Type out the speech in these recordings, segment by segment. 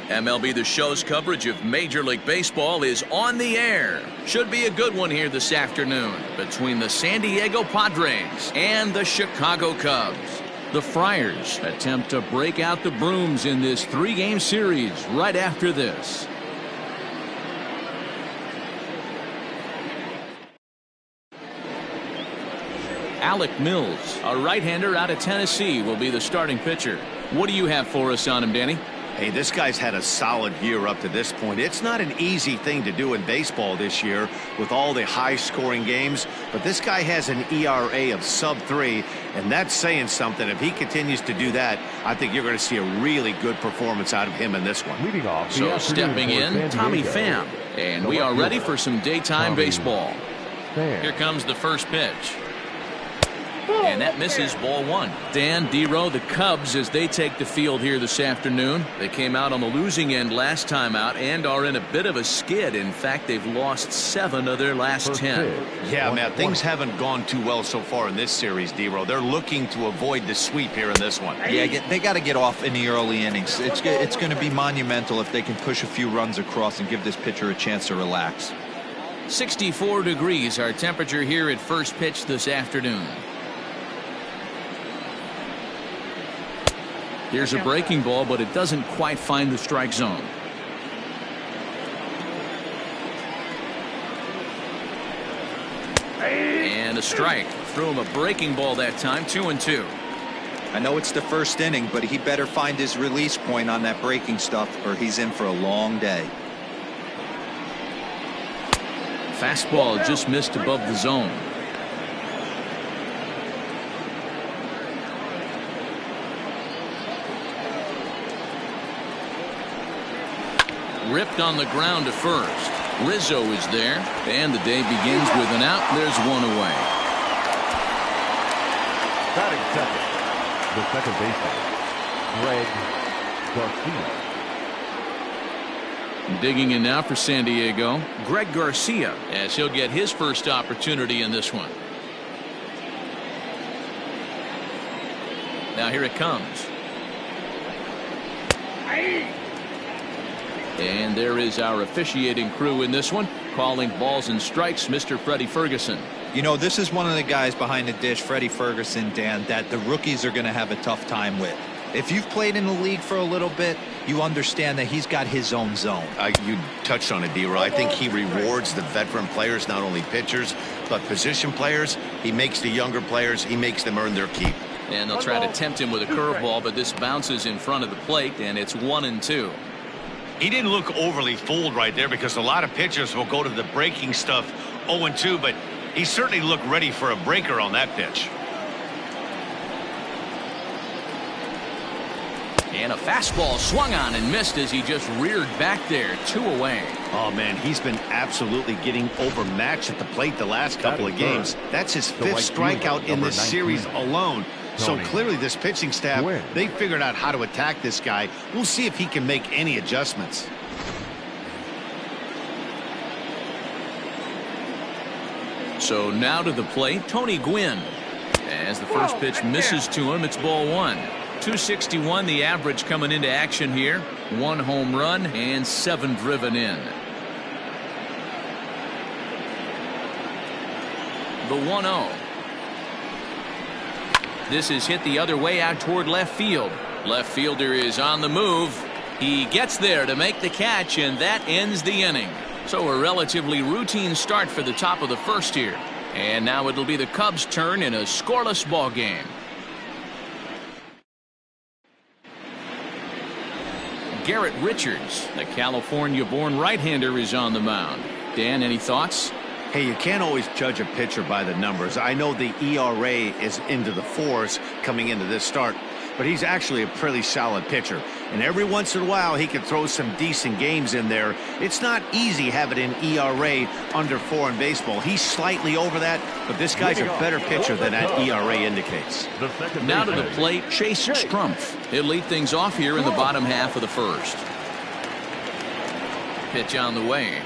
MLB The Show's coverage of Major League Baseball is on the air. Should be a good one here this afternoon between the San Diego Padres and the Chicago Cubs. The Friars attempt to break out the brooms in this three-game series right after this. Alec Mills, a right-hander out of Tennessee, will be the starting pitcher. What do you have for us on him, Danny? Hey, this guy's had a solid year up to this point. It's not an easy thing to do in baseball this year with all the high-scoring games, but this guy has an ERA of sub-3, and that's saying something. If he continues to do that, I think you're going to see a really good performance out of him in this one. Leading off, so stepping in, Tommy Pham, and we are ready for some daytime baseball. Here comes the first pitch. And that misses, ball one. Dan, D-Row, the Cubs, as they take the field here this afternoon. They came out on the losing end last time out and are in a bit of a skid. In fact, they've lost 7 of their last 10. Yeah, man, things haven't gone too well so far in this series, D-Row. They're looking to avoid the sweep here in this one. Yeah, they got to get off in the early innings. It's going to be monumental if they can push a few runs across and give this pitcher a chance to relax. 64 degrees, our temperature here at first pitch this afternoon. Here's a breaking ball, but it doesn't quite find the strike zone. And a strike. Threw him a breaking ball that time, 2-2. I know it's the first inning, but he better find his release point on that breaking stuff, or he's in for a long day. Fastball just missed above the zone. Ripped on the ground to first. Rizzo is there, and the day begins with an out. There's one away. Batting second, the second baseman, Greg Garcia. Digging in now for San Diego, Greg Garcia, as he'll get his first opportunity in this one. Now here it comes. And there is our officiating crew in this one, calling balls and strikes, Mr. Freddie Ferguson. You know, this is one of the guys behind the dish, Freddie Ferguson, Dan, that the rookies are going to have a tough time with. If you've played in the league for a little bit, you understand that he's got his own zone. You touched on it, D-Row. I think he rewards the veteran players, not only pitchers, but position players. He makes the younger players, he makes them earn their keep. And they'll try to tempt him with a curveball, but this bounces in front of the plate, and it's 1-2. He didn't look overly fooled right there because a lot of pitchers will go to the breaking stuff 0-2, but he certainly looked ready for a breaker on that pitch. And a fastball swung on and missed as he just reared back there. 2 away. Oh, man, he's been absolutely getting overmatched at the plate the last couple of games. That's his 5th strikeout in this series alone. So clearly this pitching staff, they figured out how to attack this guy. We'll see if he can make any adjustments. So now to the plate, Tony Gwynn. As the first pitch misses to him, it's ball 1. 261 the average coming into action here. 1 home run and 7 driven in. The 1-0. This is hit the other way out toward left field. Left fielder is on the move. He gets there to make the catch, and that ends the inning. So a relatively routine start for the top of the first here. And now it'll be the Cubs' turn in a scoreless ball game. Garrett Richards, the California-born right-hander, is on the mound. Dan, any thoughts? Hey, you can't always judge a pitcher by the numbers. I know the ERA is into the 4s coming into this start, but he's actually a pretty solid pitcher. And every once in a while, he can throw some decent games in there. It's not easy having an ERA under 4 in baseball. He's slightly over that, but this guy's a better pitcher than that ERA indicates. Now to the plate, Chase Strumpf. He'll lead things off here in the bottom half of the first. Pitch on the way.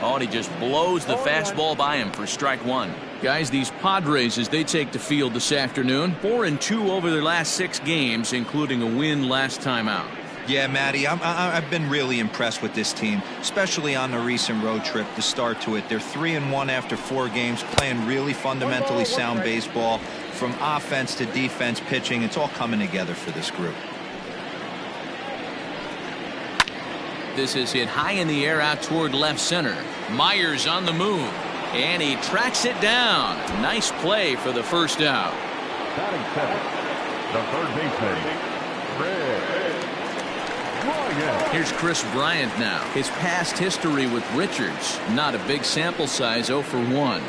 Oh, and he just blows the fastball by him for strike 1. Guys, these Padres, as they take the field this afternoon, 4-2 over their last 6 games, including a win last time out. Yeah, Matty, I've been really impressed with this team, especially on the recent road trip, the start to it. They're 3-1 after 4 games, playing really fundamentally sound baseball. From offense to defense, pitching, it's all coming together for this group. This is hit high in the air out toward left center. Myers on the move, and he tracks it down. Nice play for the first out. Batting seventh, the third baseman, Chris Bryant. Here's Chris Bryant now. His past history with Richards, not a big sample size, 0 for 1.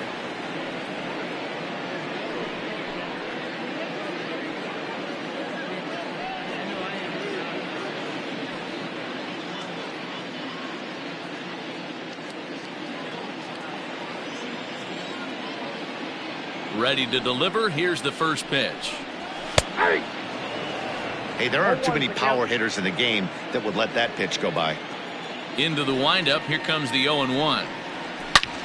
Ready to deliver. Here's the first pitch. Hey, there aren't too many power hitters in the game that would let that pitch go by. Into the windup. Here comes the 0-1.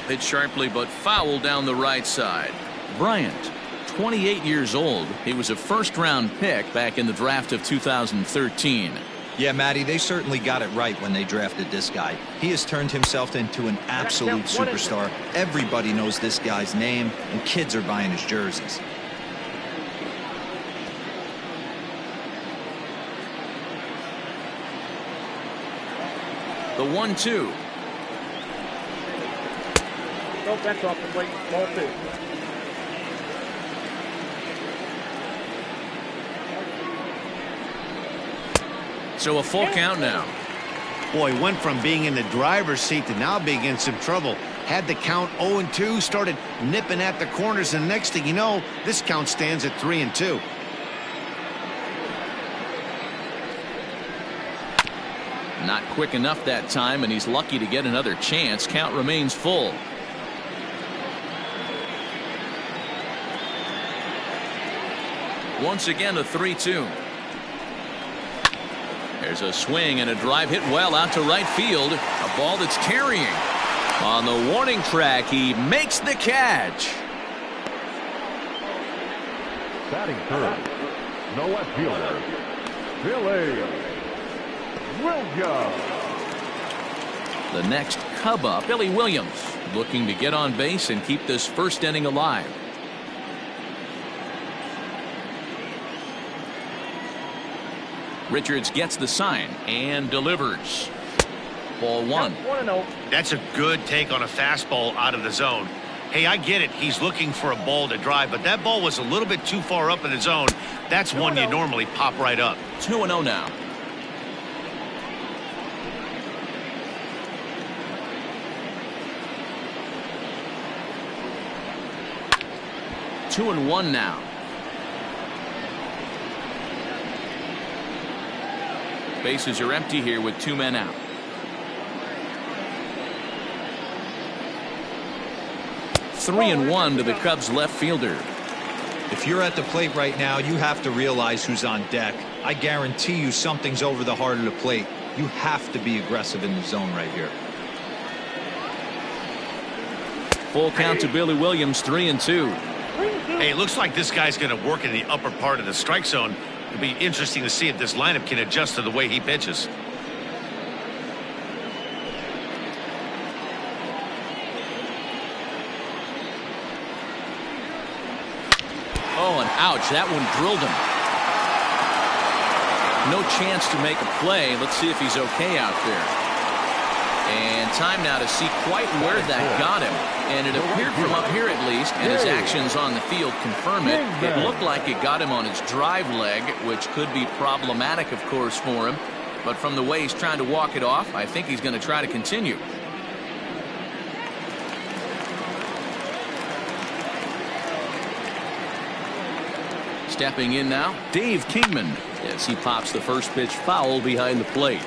Hit sharply but foul down the right side. Bryant, 28 years old. He was a first-round pick back in the draft of 2013. Yeah, Matty, they certainly got it right when they drafted this guy. He has turned himself into an absolute superstar. Everybody knows this guy's name, and kids are buying his jerseys. The 1-2. Nope, that's off the plate. Ball 2. So a full count now. Boy, went from being in the driver's seat to now being in some trouble. Had the count 0-2, started nipping at the corners, and the next thing you know, this count stands at 3-2. Not quick enough that time, and he's lucky to get another chance. Count remains full. Once again, a 3-2. There's a swing and a drive hit well out to right field. A ball that's carrying. On the warning track, he makes the catch. Batting third, the left fielder, Billy Williams. The next Cub up, Billy Williams, looking to get on base and keep this first inning alive. Richards gets the sign and delivers. Ball 1. That's a good take on a fastball out of the zone. Hey, I get it. He's looking for a ball to drive, but that ball was a little bit too far up in the zone. That's one you normally pop right up. 2-0 now. Two and one now. Bases are empty here with 2 men out. Three and one to the Cubs left fielder. If you're at the plate right now, you have to realize who's on deck. I guarantee you something's over the heart of the plate. You have to be aggressive in the zone right here. Full count to Billy Williams, 3-2. Hey, it looks like this guy's going to work in the upper part of the strike zone. It'll be interesting to see if this lineup can adjust to the way he pitches. Oh, and ouch, that one drilled him. No chance to make a play. Let's see if he's okay out there. And time now to see quite where that got him. And it appeared from up here at least, and his actions on the field confirm it. It looked like it got him on his drive leg, which could be problematic, of course, for him. But from the way he's trying to walk it off, I think he's going to try to continue. Stepping in now, Dave Kingman, as he pops the first pitch foul behind the plate.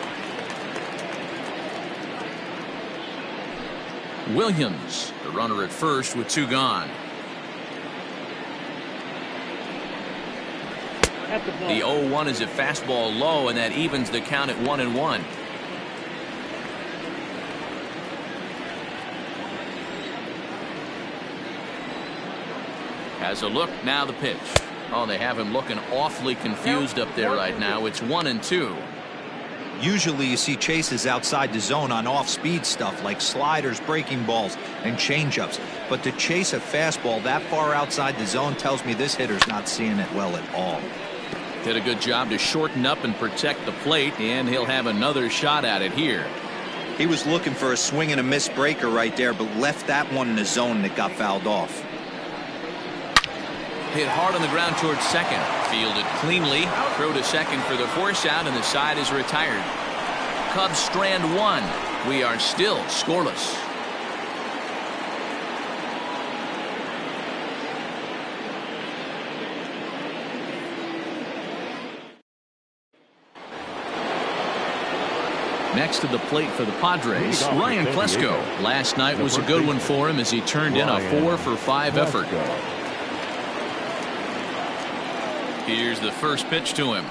Williams, the runner at first with 2 gone. The 0-1 is a fastball low, and that evens the count at 1-1. Has a look, now the pitch. Oh, they have him looking awfully confused up there right now. It's 1-2. Usually you see chases outside the zone on off-speed stuff like sliders, breaking balls, and changeups. But to chase a fastball that far outside the zone tells me this hitter's not seeing it well at all. Did a good job to shorten up and protect the plate, and he'll have another shot at it here. He was looking for a swing and a miss breaker right there, but left that one in the zone that got fouled off. Hit hard on the ground towards second. Fielded cleanly. Throw to second for the force out, and the side is retired. Cubs strand one. We are still scoreless. Next to the plate for the Padres, Ryan Klesko. Last night was a good one for him as he turned in a 4-for-5 effort. Here's the first pitch to him.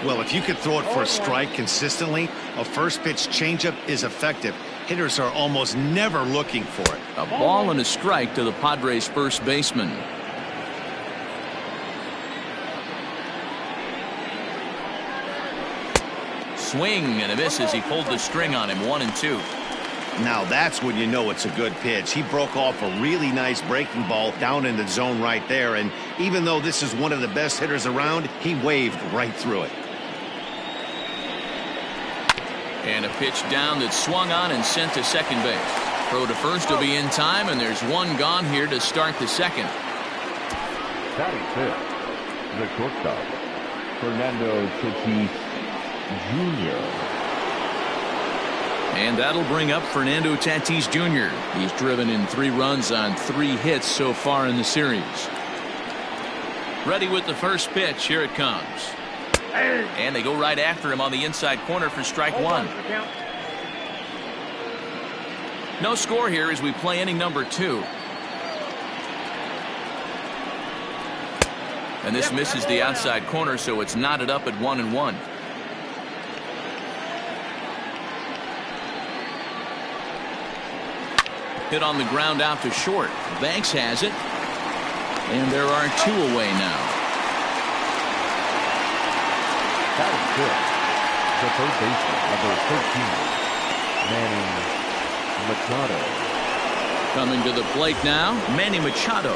Well, if you could throw it for a strike consistently, a first pitch changeup is effective. Hitters are almost never looking for it. A ball and a strike to the Padres first baseman. Swing and a miss as he pulled the string on him. 1-2. Now that's when you know it's a good pitch. He broke off a really nice breaking ball down in the zone right there, and even though this is one of the best hitters around, he waved right through it. And a pitch down that swung on and sent to second base. Throw to first will be in time, and there's one gone here to start the second. Batting fifth, the shortstop, Fernando Tatis Jr. And that'll bring up Fernando Tatis Jr. He's driven in 3 runs on 3 hits so far in the series. Ready with the first pitch. Here it comes. And they go right after him on the inside corner for strike one. No score here as we play inning number 2. And this misses the outside corner, so it's knotted up at 1-1. Hit on the ground out to short. Banks has it. And there are 2 away now. Batting fifth, the third baseman, number 13, Manny Machado. Coming to the plate now, Manny Machado.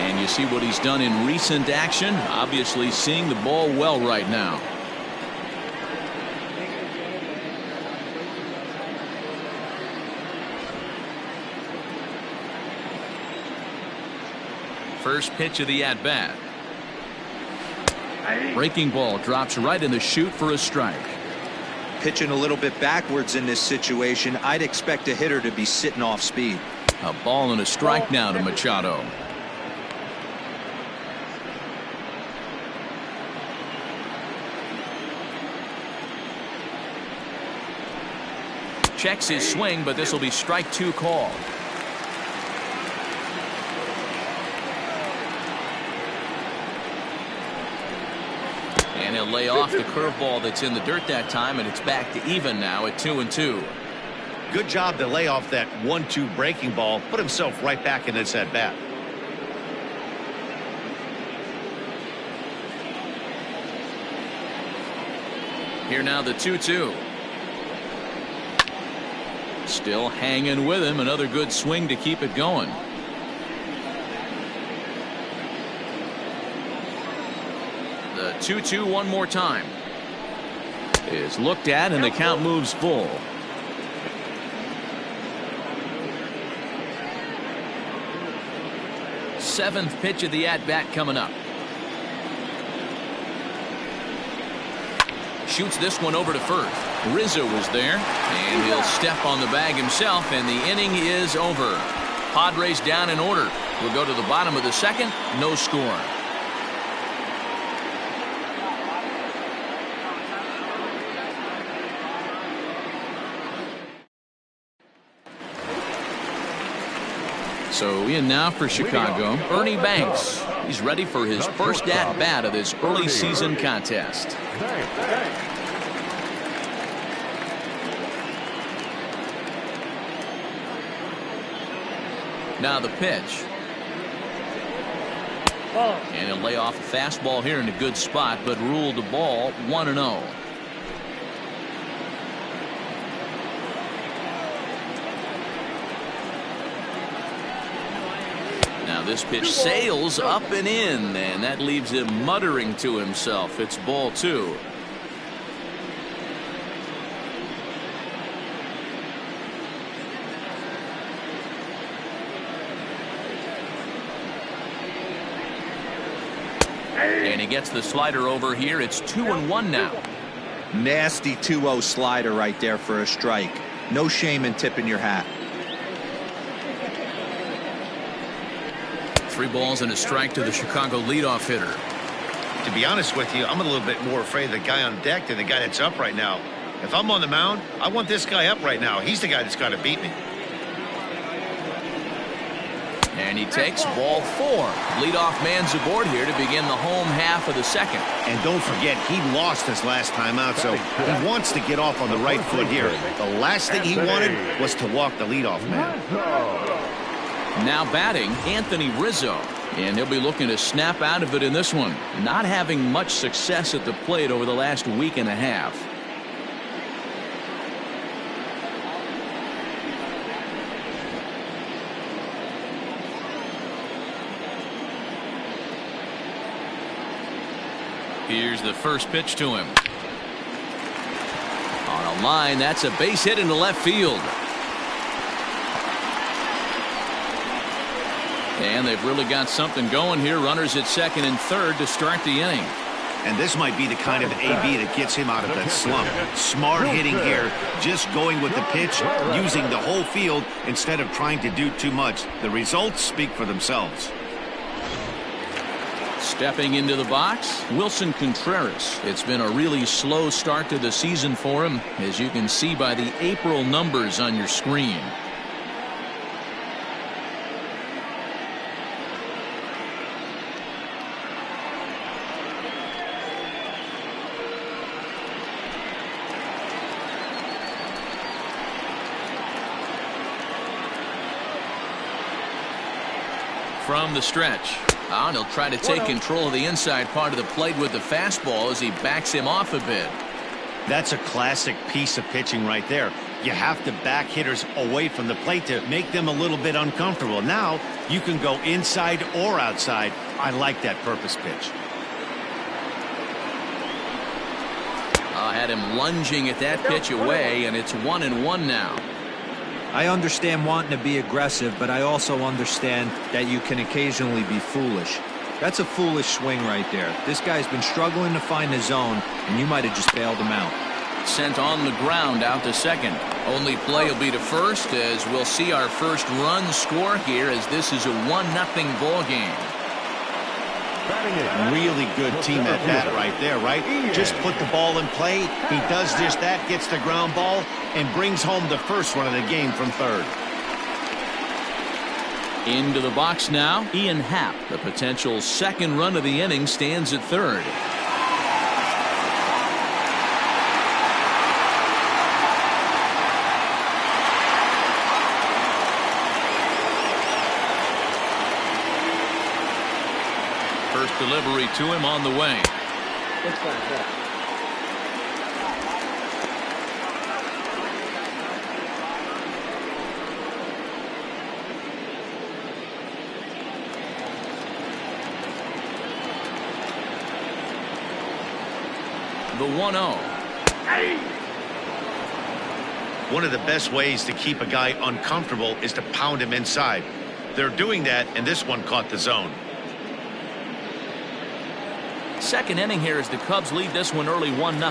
And you see what he's done in recent action. Obviously seeing the ball well right now. First pitch of the at-bat. Breaking ball drops right in the chute for a strike. Pitching a little bit backwards in this situation. I'd expect a hitter to be sitting off speed. A ball and a strike now to Machado. Checks his swing, but this will be strike 2 called. And he'll lay off the curveball that's in the dirt that time, and it's back to even now at 2-2. Good job to lay off that 1-2 breaking ball, put himself right back in this at bat. Here now the 2-2. Still hanging with him. Another good swing to keep it going. The 2-2 one more time. Is looked at and the count moves full. Seventh pitch of the at-bat coming up. Shoots this one over to first. Rizzo was there, and he'll step on the bag himself, and the inning is over. Padres down in order. We'll go to the bottom of the second. No score. So in now for Chicago, Ernie Banks. He's ready for his first at-bat of this early season contest. Now the pitch. And he'll lay off a fastball here in a good spot, but ruled the ball 1-0. Now this pitch sails up and in, and that leaves him muttering to himself. It's ball 2. And he gets the slider over here. It's 2-1 now. Nasty 2-0 slider right there for a strike. No shame in tipping your hat. 3 balls and a strike to the Chicago leadoff hitter. To be honest with you, I'm a little bit more afraid of the guy on deck than the guy that's up right now. If I'm on the mound, I want this guy up right now. He's the guy that's got to beat me. And he takes ball 4. Leadoff man's aboard here to begin the home half of the second. And don't forget, he lost his last time out, so he wants to get off on the right foot here. The last thing he wanted was to walk the leadoff man. Now batting, Anthony Rizzo. And he'll be looking to snap out of it in this one. Not having much success at the plate over the last week and a half. Here's the first pitch to him. On a line, that's a base hit into left field. And they've really got something going here. Runners at second and third to start the inning. And this might be the kind of AB that gets him out of that slump. Smart hitting here, just going with the pitch, using the whole field instead of trying to do too much. The results speak for themselves. Stepping into the box, Wilson Contreras. It's been a really slow start to the season for him, as you can see by the April numbers on your screen. From the stretch. And he'll try to take control of the inside part of the plate with the fastball as he backs him off a bit. That's a classic piece of pitching right there. You have to back hitters away from the plate to make them a little bit uncomfortable. Now you can go inside or outside. I like that purpose pitch. I had him lunging at that pitch away, and it's 1-1 now. I understand wanting to be aggressive, but I also understand that you can occasionally be foolish. That's a foolish swing right there. This guy's been struggling to find the zone, and you might have just bailed him out. Sent on the ground out to second. Only play will be to first, as we'll see our first run score here, as this is a 1-0 ball game. Really good team at bat right there, right? Just put the ball in play. He does just that, gets the ground ball, and brings home the first run of the game from third. Into the box now, Ian Happ. The potential second run of the inning stands at third. First delivery to him on the way. The 1-0. One of the best ways to keep a guy uncomfortable is to pound him inside. They're doing that, and this one caught the zone. Second inning here as the Cubs lead this one early 1-0.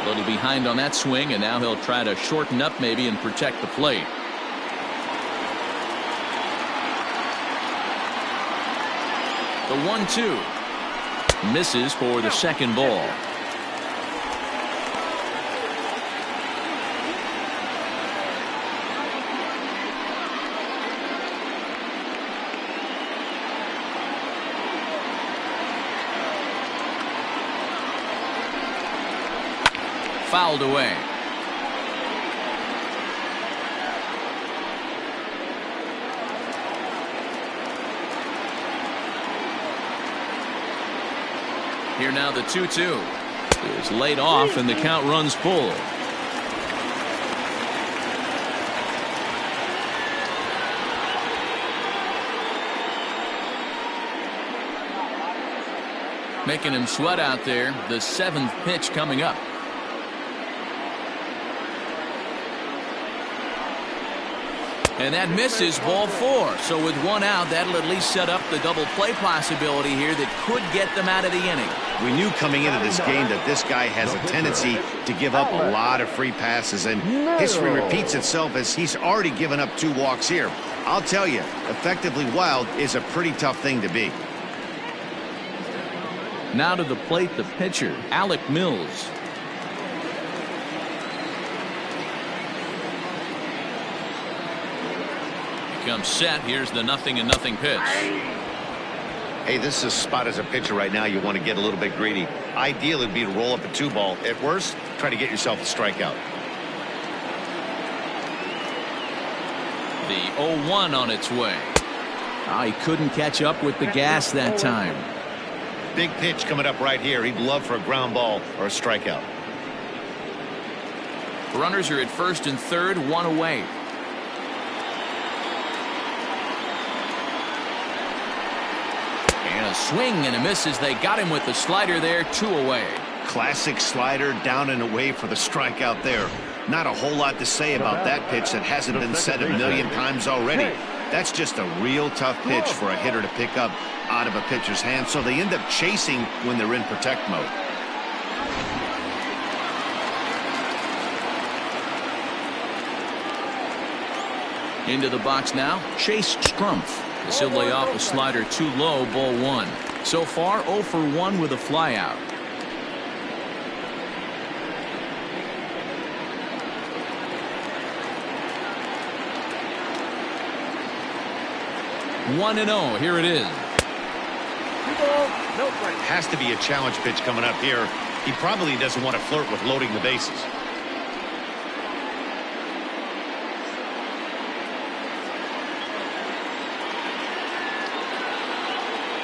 A little behind on that swing, and now he'll try to shorten up maybe and protect the plate. The 1-2 misses for the second ball. Fouled away. Here now the 2-2 is laid off and the count runs full. Making him sweat out there. The 7th pitch coming up. And that misses, ball 4. So with 1 out, that'll at least set up the double play possibility here that could get them out of the inning. We knew coming into this game that this guy has a tendency to give up a lot of free passes, and history repeats itself as he's already given up 2 walks here. I'll tell you, effectively wild is a pretty tough thing to be. Now to the plate, the pitcher, Alec Mills. Comes set. Here's the 0-0 pitch. Hey, this is a spot as a pitcher right now you want to get a little bit greedy. Ideal would be to roll up a 2-ball. At worst, try to get yourself a strikeout. The 0-1 on its way. He couldn't catch up with the gas that time. Big pitch coming up right here. He'd love for a ground ball or a strikeout. Runners are at first and third, 1 away. And a swing and a miss as they got him with the slider there, 2 away. Classic slider, down and away for the strikeout there. Not a whole lot to say about that pitch that hasn't been said a million times already. That's just a real tough pitch for a hitter to pick up out of a pitcher's hand, so they end up chasing when they're in protect mode. Into the box now, Chase Strumpf. This will lay off a slider too low, ball 1. So far, 0 for 1 with a flyout. One and 0. Here it is. Has to be a challenge pitch coming up here. He probably doesn't want to flirt with loading the bases.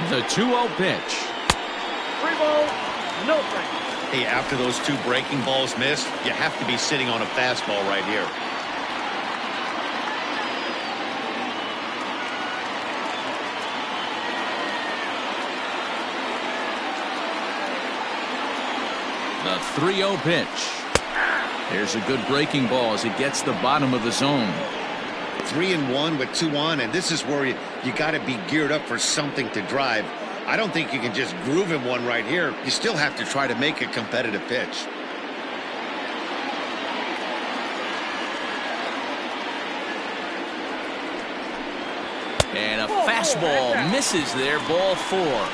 The 2-0 pitch. 3 balls, no strikes. Hey, after those 2 breaking balls missed, you have to be sitting on a fastball right here. The 3-0 pitch. There's a good breaking ball as it gets the bottom of the zone. 3-1 with 2 on, and this is where you got to be geared up for something to drive. I don't think you can just groove him one right here. You still have to try to make a competitive pitch. And a fastball misses there, ball 4.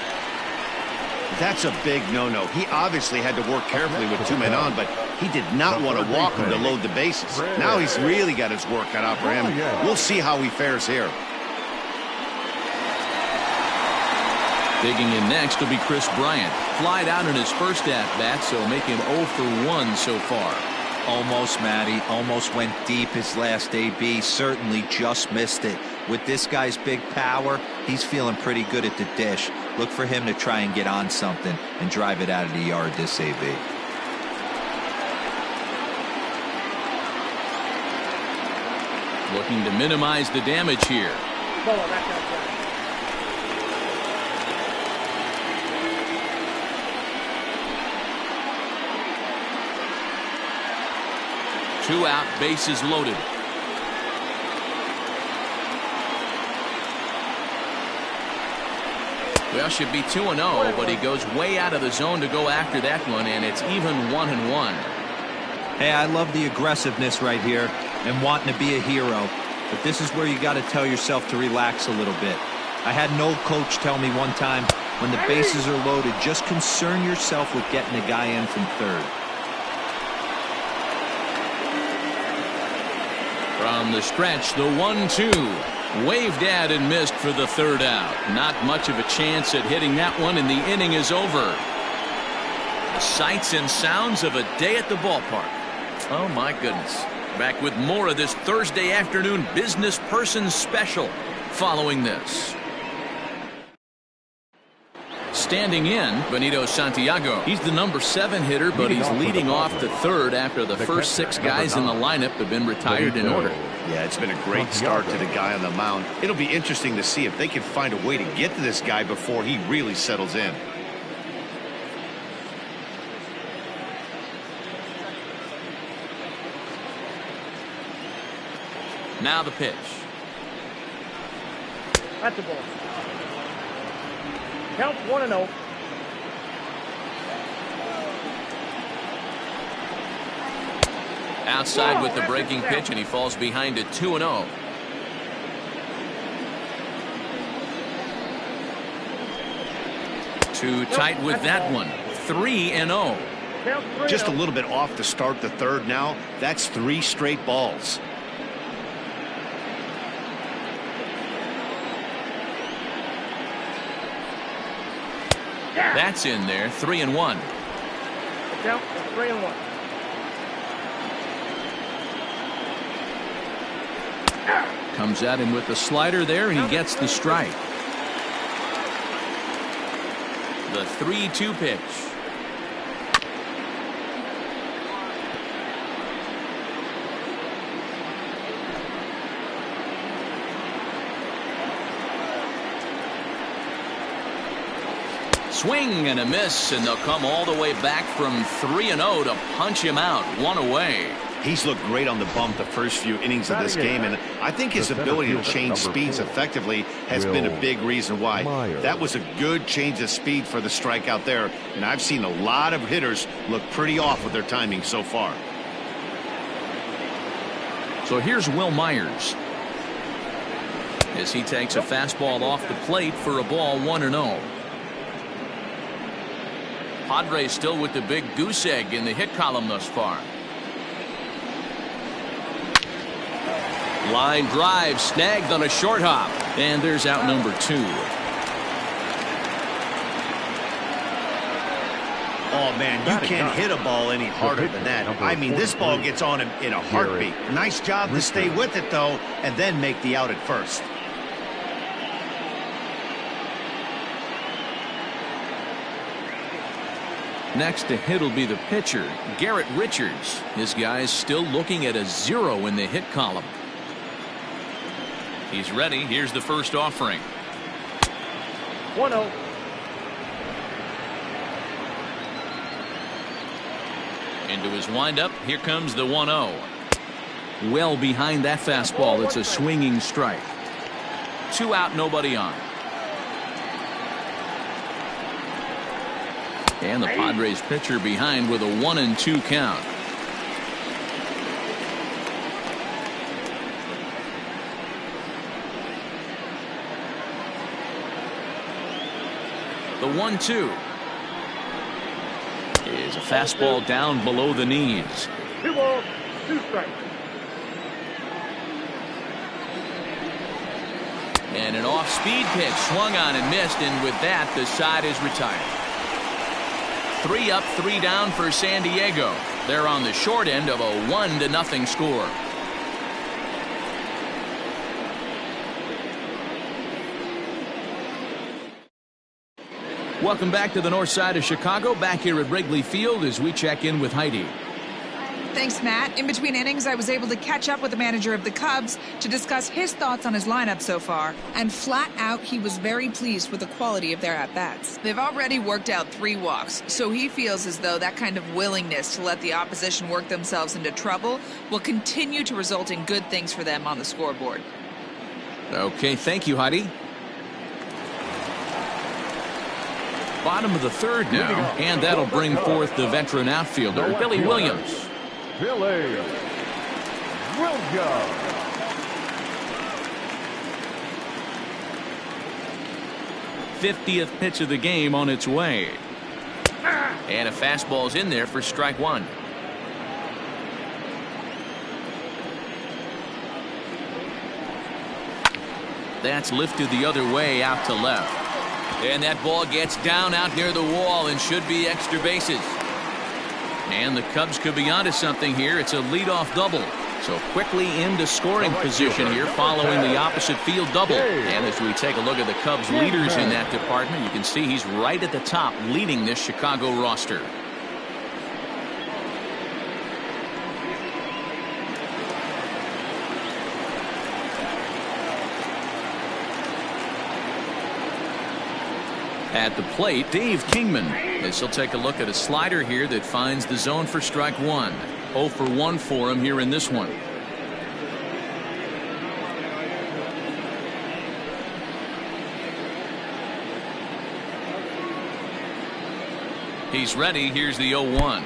That's a big no-no. He obviously had to work carefully with 2 men on, but he did not want to walk him to load the bases. Now he's really got his work cut out for him. We'll see how he fares here. Digging in next will be Chris Bryant. Flied out in his first at-bat, so make him 0 for 1 so far. Almost, Matty. Almost went deep his last AB. Certainly just missed it. With this guy's big power, he's feeling pretty good at the dish. Look for him to try and get on something and drive it out of the yard this AB. Looking to minimize the damage here. Two out, bases loaded. Well, should be 2-0, but he goes way out of the zone to go after that one, and it's even 1-1. Hey, I love the aggressiveness right here and wanting to be a hero, but this is where you got to tell yourself to relax a little bit. I had an old coach tell me one time, when the bases are loaded, just concern yourself with getting the guy in from third. From the stretch, the 1-2. Waved at and missed for the third out. Not much of a chance at hitting that one, and the inning is over. The sights and sounds of a day at the ballpark. Oh, my goodness. Back with more of this Thursday afternoon Business Person Special following this. standing in, Benito Santiago. He's the number 7 hitter, but he's leading off the third after the first 6 guys in the lineup have been retired in order. Yeah, it's been a great start to the guy on the mound. It'll be interesting to see if they can find a way to get to this guy before he really settles in. Now the pitch. That's the ball. Count 1-0. Outside with the breaking pitch, and he falls behind at 2-0. Too tight with that one. 3-0. Just a little bit off to start the third now. That's 3 straight balls. That's in there. 3-1. Count 3-1. Comes at him with the slider there, and he gets the strike. The 3-2 pitch. Swing and a miss, and they'll come all the way back from 3-0 to punch him out. 1 away. He's looked great on the bump the first few innings of this game, and I think his ability to change speeds effectively has been a big reason why. That was a good change of speed for the strikeout there, and I've seen a lot of hitters look pretty off with their timing so far. So here's Will Myers as he takes a fastball off the plate for a ball. 1-0. Padres still with the big goose egg in the hit column thus far. Line drive snagged on a short hop, and there's out number 2. Oh man, you can't hit a ball any harder than that. I mean, this ball gets on him in a heartbeat. Nice job to stay with it though, and then make the out at first. Next to hit will be the pitcher, Garrett Richards. His guy's still looking at a 0 in the hit column. He's ready. Here's the first offering. 1-0. Into his windup. Here comes the 1-0. Well behind that fastball. It's a swinging strike. 2 out, nobody on. And the Padres pitcher behind with a 1-2 count. The 1-2 is a fastball down below the knees. 2 balls, 2 strikes. And an off-speed pitch swung on and missed, and with that the side is retired. 3 up, 3 down for San Diego. They're on the short end of a 1-0 score. Welcome back to the north side of Chicago, back here at Wrigley Field as we check in with Heidi. Thanks, Matt. In between innings, I was able to catch up with the manager of the Cubs to discuss his thoughts on his lineup so far. And flat out, he was very pleased with the quality of their at-bats. They've already worked out 3 walks, so he feels as though that kind of willingness to let the opposition work themselves into trouble will continue to result in good things for them on the scoreboard. Okay, thank you, Heidi. Bottom of the third now, and that'll bring forth the veteran outfielder, Billy Williams. Billy Williams. 50th pitch of the game on its way. And a fastball's in there for strike 1. That's lifted the other way out to left. And that ball gets down out near the wall and should be extra bases. And the Cubs could be onto something here. It's a leadoff double. So quickly into scoring position here following the opposite field double. And as we take a look at the Cubs leaders in that department, you can see he's right at the top leading this Chicago roster. At the plate, Dave Kingman, as he'll take a look at a slider here that finds the zone for strike one. 0 for 1 for him here in this one. He's ready. Here's the 0-1.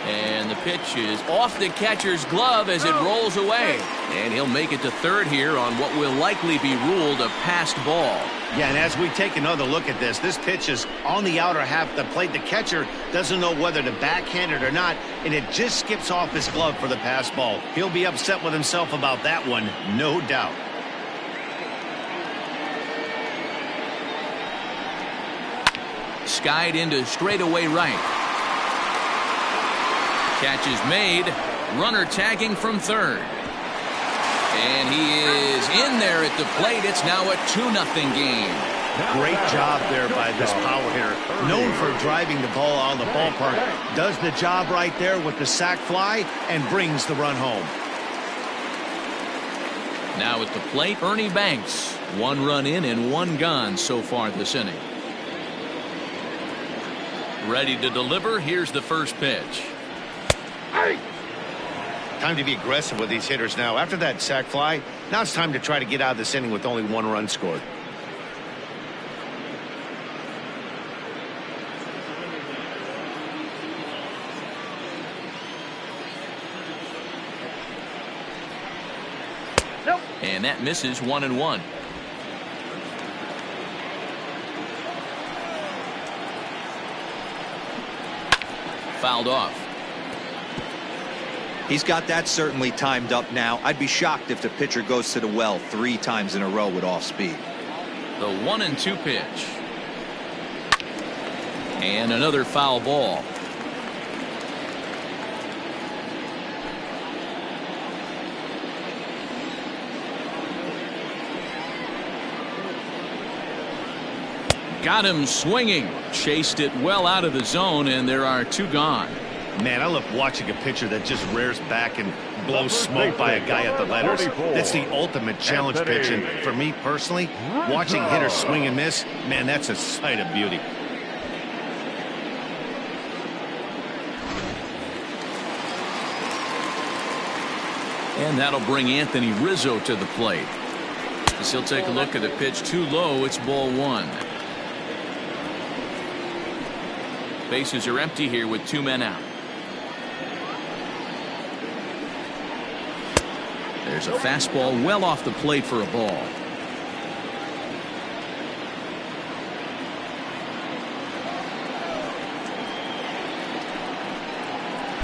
And the pitch is off the catcher's glove as it rolls away. And he'll make it to third here on what will likely be ruled a passed ball. Yeah, and as we take another look at this pitch is on the outer half of the plate. The catcher doesn't know whether to backhand it or not, and it just skips off his glove for the pass ball. He'll be upset with himself about that one, no doubt. Skied into straightaway right. Catch is made. Runner tagging from third. And he is in there at the plate. It's now a 2-0 game. Great job there by this power hitter. Known for driving the ball out of the ballpark. Does the job right there with the sac fly and brings the run home. Now at the plate, Ernie Banks. 1 run in and 1 gone so far this inning. Ready to deliver. Here's the first pitch. Time to be aggressive with these hitters now. After that sac fly, now it's time to try to get out of this inning with only 1 run scored. Nope. And that misses. 1-1. Fouled off. He's got that certainly timed up now. I'd be shocked if the pitcher goes to the well 3 times in a row with off speed. The 1-2 pitch. And another foul ball. Got him swinging. Chased it well out of the zone, and there are 2 gone. Man, I love watching a pitcher that just rears back and blows smoke by a guy at the letters. That's the ultimate challenge pitch. And for me personally, watching hitters swing and miss, man, that's a sight of beauty. And that'll bring Anthony Rizzo to the plate. As he'll take a look at the pitch too low, it's ball 1. Bases are empty here with 2 men out. There's a fastball well off the plate for a ball.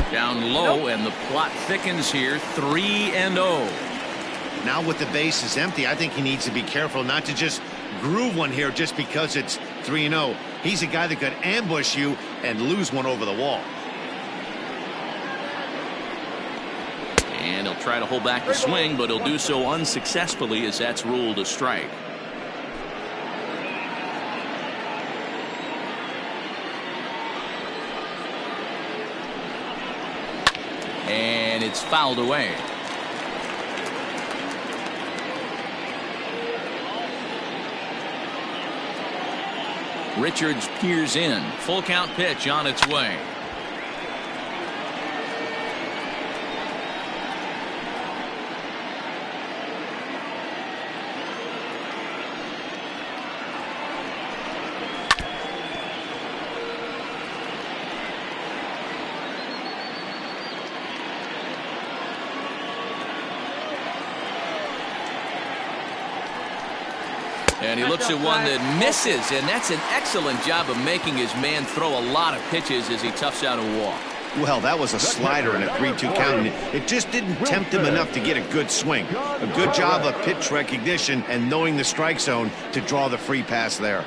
Down low, and the plot thickens here. 3-0. Now with the bases empty, I think he needs to be careful not to just groove one here just because it's 3-0. He's a guy that could ambush you and lose one over the wall. And he'll try to hold back the swing, but he'll do so unsuccessfully as that's ruled a strike. And it's fouled away. Richards peers in. Full count pitch on its way. And he looks at one that misses, and that's an excellent job of making his man throw a lot of pitches as he toughs out a walk. Well, that was a slider and a 3-2 count, and it just didn't tempt him enough to get a good swing. A good job of pitch recognition and knowing the strike zone to draw the free pass there.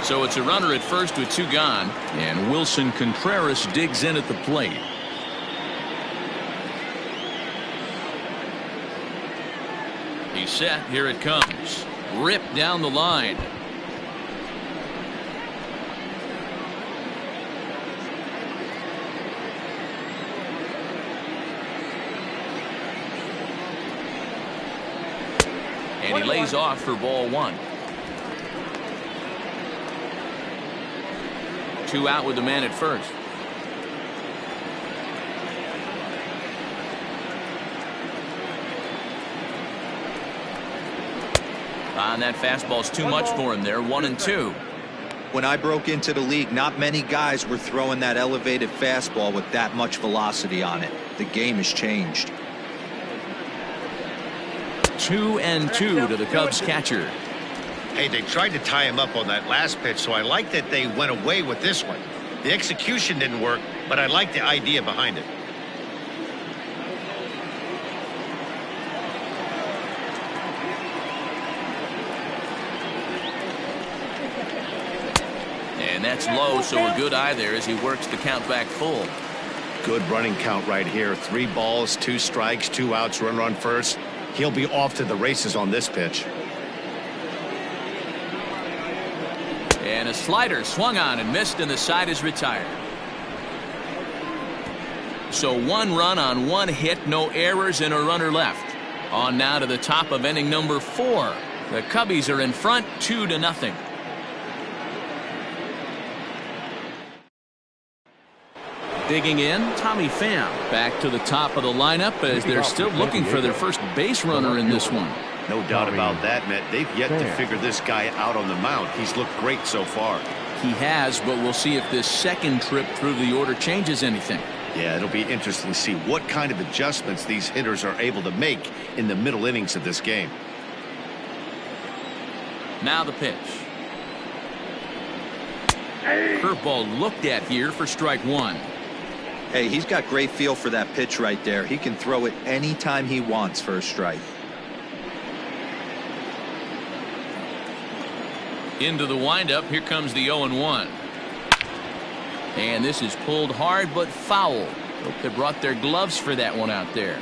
So it's a runner at first with 2 gone, and Wilson Contreras digs in at the plate. set. Here it comes. Ripped down the line. And he lays off for ball 1. 2 out with the man at first. And that fastball's too much for him there. 1-2. When I broke into the league, not many guys were throwing that elevated fastball with that much velocity on it. The game has changed. 2-2 to the Cubs catcher. Hey, they tried to tie him up on that last pitch, so I like that they went away with this one. The execution didn't work, but I like the idea behind it. And that's low, so a good eye there as he works the count back full. Good running count right here. 3 balls, 2 strikes, 2 outs, runner on first. He'll be off to the races on this pitch. And a slider swung on and missed, and the side is retired. So 1 run on 1 hit, no errors, and a runner left. On now to the top of inning number 4. The Cubbies are in front 2-0. Digging in, Tommy Pham back to the top of the lineup as they're still looking for their first base runner in this one. No doubt about that, Matt. They've yet to figure this guy out on the mound. He's looked great so far. He has, but we'll see if this second trip through the order changes anything. Yeah, it'll be interesting to see what kind of adjustments these hitters are able to make in the middle innings of this game. Now the pitch. Curveball looked at here for strike 1. Hey, he's got great feel for that pitch right there. He can throw it anytime he wants for a strike. Into the windup. Here comes the 0-1. And this is pulled hard but foul. Hope they brought their gloves for that one out there.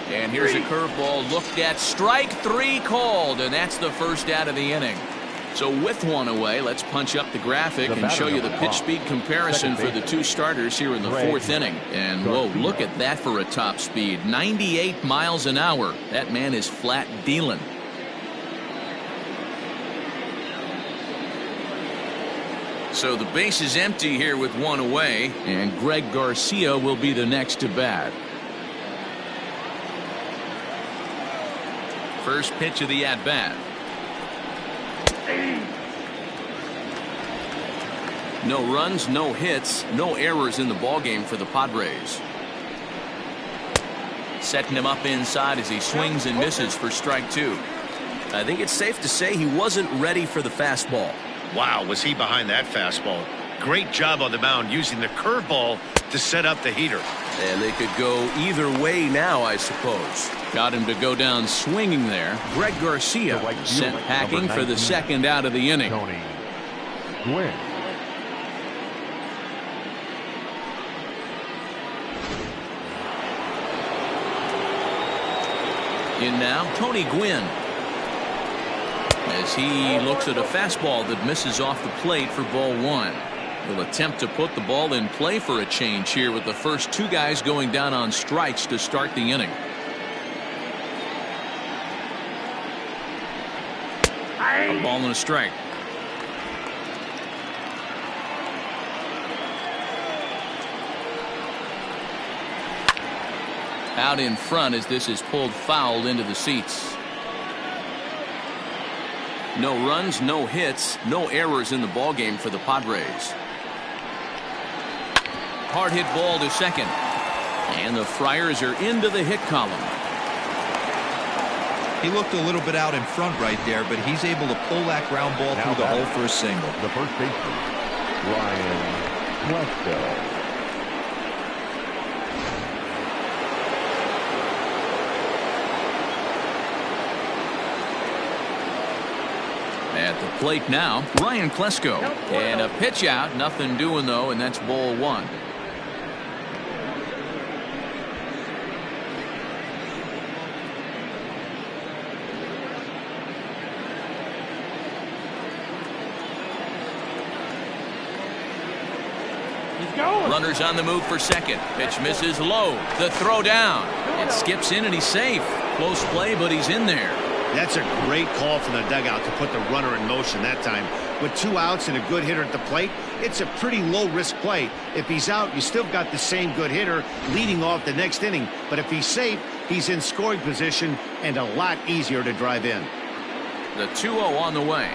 And here's a curveball looked at. Strike 3 called, and that's the first out of the inning. So with 1 away, let's punch up the graphic and show you the pitch speed comparison for the 2 starters here in the 4th inning. And whoa, look at that for a top speed. 98 miles an hour. That man is flat dealing. So the base is empty here with 1 away, and Greg Garcia will be the next to bat. First pitch of the at-bat. No runs, no hits, no errors in the ballgame for the Padres. Setting him up inside as he swings and misses for strike 2. I think it's safe to say he wasn't ready for the fastball. Wow, was he behind that fastball. Great job on the mound using the curveball to set up the heater. And they could go either way now, I suppose. Got him to go down swinging there. Greg Garcia sent packing for the second out of the inning. Tony Gwynn. In now, Tony Gwynn. As he looks at a fastball that misses off the plate for ball 1. He'll attempt to put the ball in play for a change here with the first 2 guys going down on strikes to start the inning. A ball and a strike. Out in front as this is pulled foul into the seats. No runs, no hits, no errors in the ballgame for the Padres. Hard hit ball to second. And the Friars are into the hit column. He looked a little bit out in front right there, but he's able to pull that ground ball through the hole for a single. The first baseman, Ryan Klesko. At the plate now, Ryan Klesko. And a pitch out, nothing doing though, and that's ball 1. Runners on the move for second. Pitch misses low. The throw down. It skips in and he's safe. Close play, but he's in there. That's a great call from the dugout to put the runner in motion that time. With 2 outs and a good hitter at the plate, it's a pretty low-risk play. If he's out, you still got the same good hitter leading off the next inning. But if he's safe, he's in scoring position and a lot easier to drive in. The 2-0 on the way.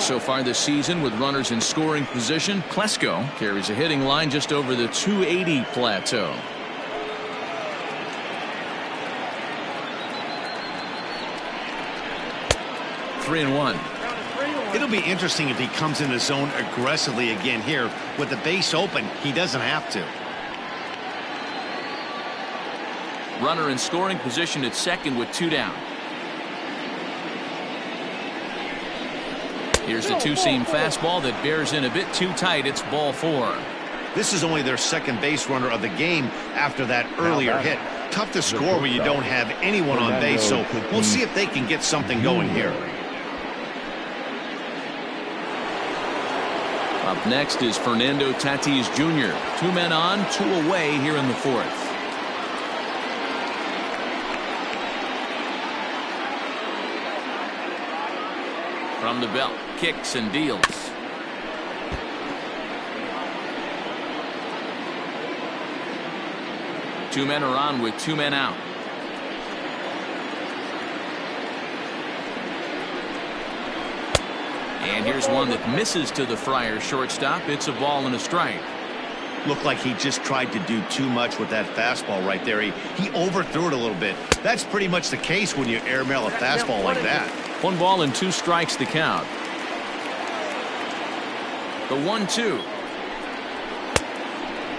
So far this season, with runners in scoring position, Klesko carries a hitting line just over the 280 plateau. Three and one. It'll be interesting if he comes in the zone aggressively again here. With the base open, he doesn't have to. Runner in scoring position at second with 2 down. Here's the two-seam fastball that bears in a bit too tight. It's ball 4. This is only their second base runner of the game after that earlier hit. Tough to score when you don't have anyone on base, so we'll see if they can get something going here. Up next is Fernando Tatis Jr. 2 men on, 2 away here in the 4th. From the belt, kicks and deals. Two men are on with 2 men out. And here's one that misses to the Friars shortstop. It's a ball and a strike. Looked like he just tried to do too much with that fastball right there. He overthrew it a little bit. That's pretty much the case when you airmail a fastball like that. 1 ball and 2 strikes to count. The 1-2.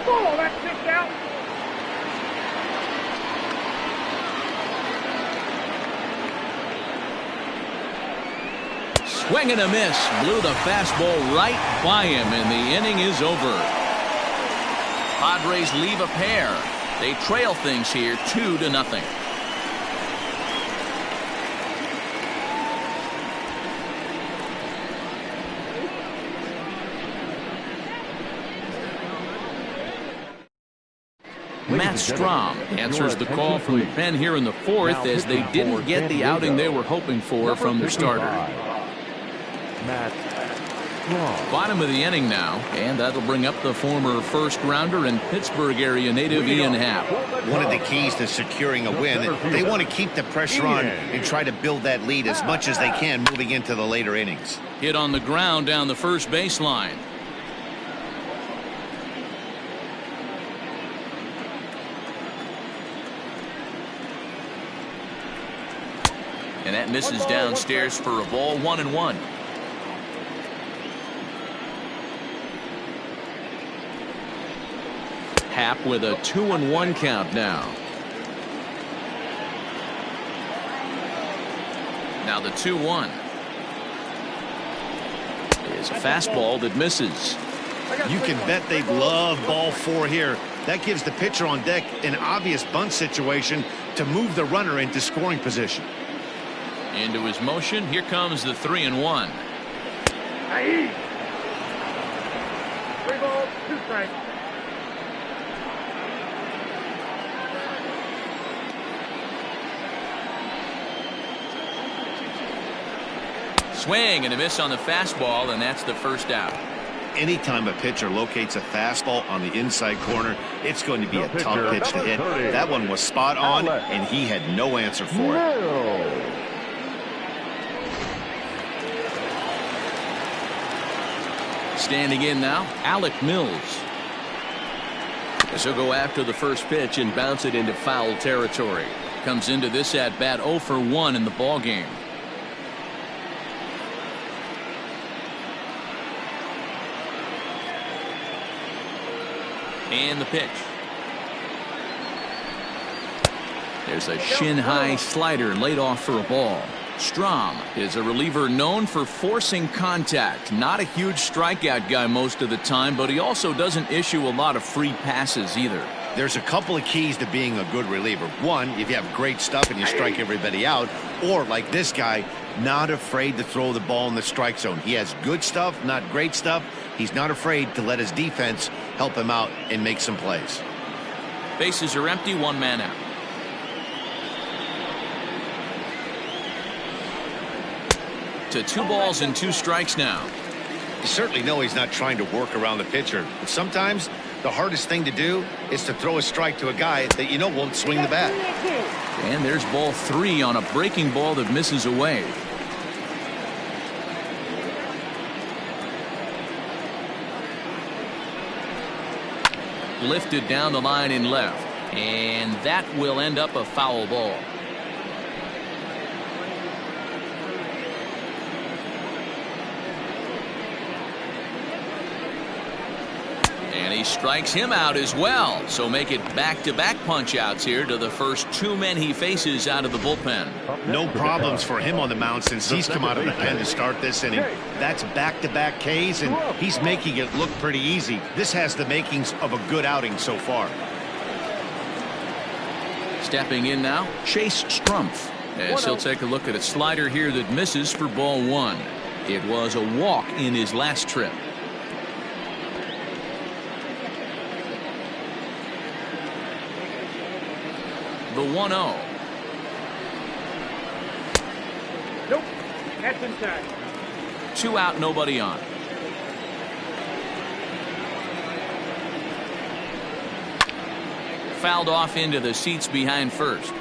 Oh, that's kicked out. Swing and a miss. Blew the fastball right by him, and the inning is over. Padres leave a pair. They trail things here 2-0. Matt Strom answers the call from the pen here in the 4th as they didn't get the outing they were hoping for from their starter. Bottom of the inning now, and that'll bring up the former first-rounder and Pittsburgh area native Ian Happ. One of the keys to securing a win, they want to keep the pressure on and try to build that lead as much as they can moving into the later innings. Hit on the ground down the first baseline. And that misses downstairs for a ball. 1-1. Happ with a 2-1 count now. Now the 2-1 is a fastball that misses. You can bet they love ball 4 here. That gives the pitcher on deck an obvious bunt situation to move the runner into scoring position. Into his motion. Here comes the 3-1. 3 balls, 2 strikes. Swing and a miss on the fastball, and that's the first out. Anytime a pitcher locates a fastball on the inside corner, it's going to be a tough pitch to hit. That one was spot on, and he had no answer for it. Standing in now, Alec Mills. As he'll go after the first pitch and bounce it into foul territory. Comes into this at bat 0 for 1 in the ball game. And the pitch. There's a shin-high slider laid off for a ball. Strom is a reliever known for forcing contact. Not a huge strikeout guy most of the time, but he also doesn't issue a lot of free passes either. There's a couple of keys to being a good reliever. One, if you have great stuff and you strike everybody out, or like this guy, not afraid to throw the ball in the strike zone. He has good stuff, not great stuff. he's not afraid to let his defense help him out and make some plays. Bases are empty, one man out. To 2 balls and 2 strikes now. You certainly know he's not trying to work around the pitcher, but sometimes the hardest thing to do is to throw a strike to a guy that you know won't swing the bat. And there's ball 3 on a breaking ball that misses away. Lifted down the line in left, and that will end up a foul ball. And he strikes him out as well. So make it back-to-back punch-outs here to the first 2 men he faces out of the bullpen. No problems for him on the mound since he's come out of the pen to start this inning. That's back-to-back Ks, and he's making it look pretty easy. This has the makings of a good outing so far. Stepping in now, Chase Strumpf, as he'll take a look at a slider here that misses for ball 1. It was a walk in his last trip. The 1-0. Nope. That's inside. 2 out, nobody on. Fouled off into the seats behind first.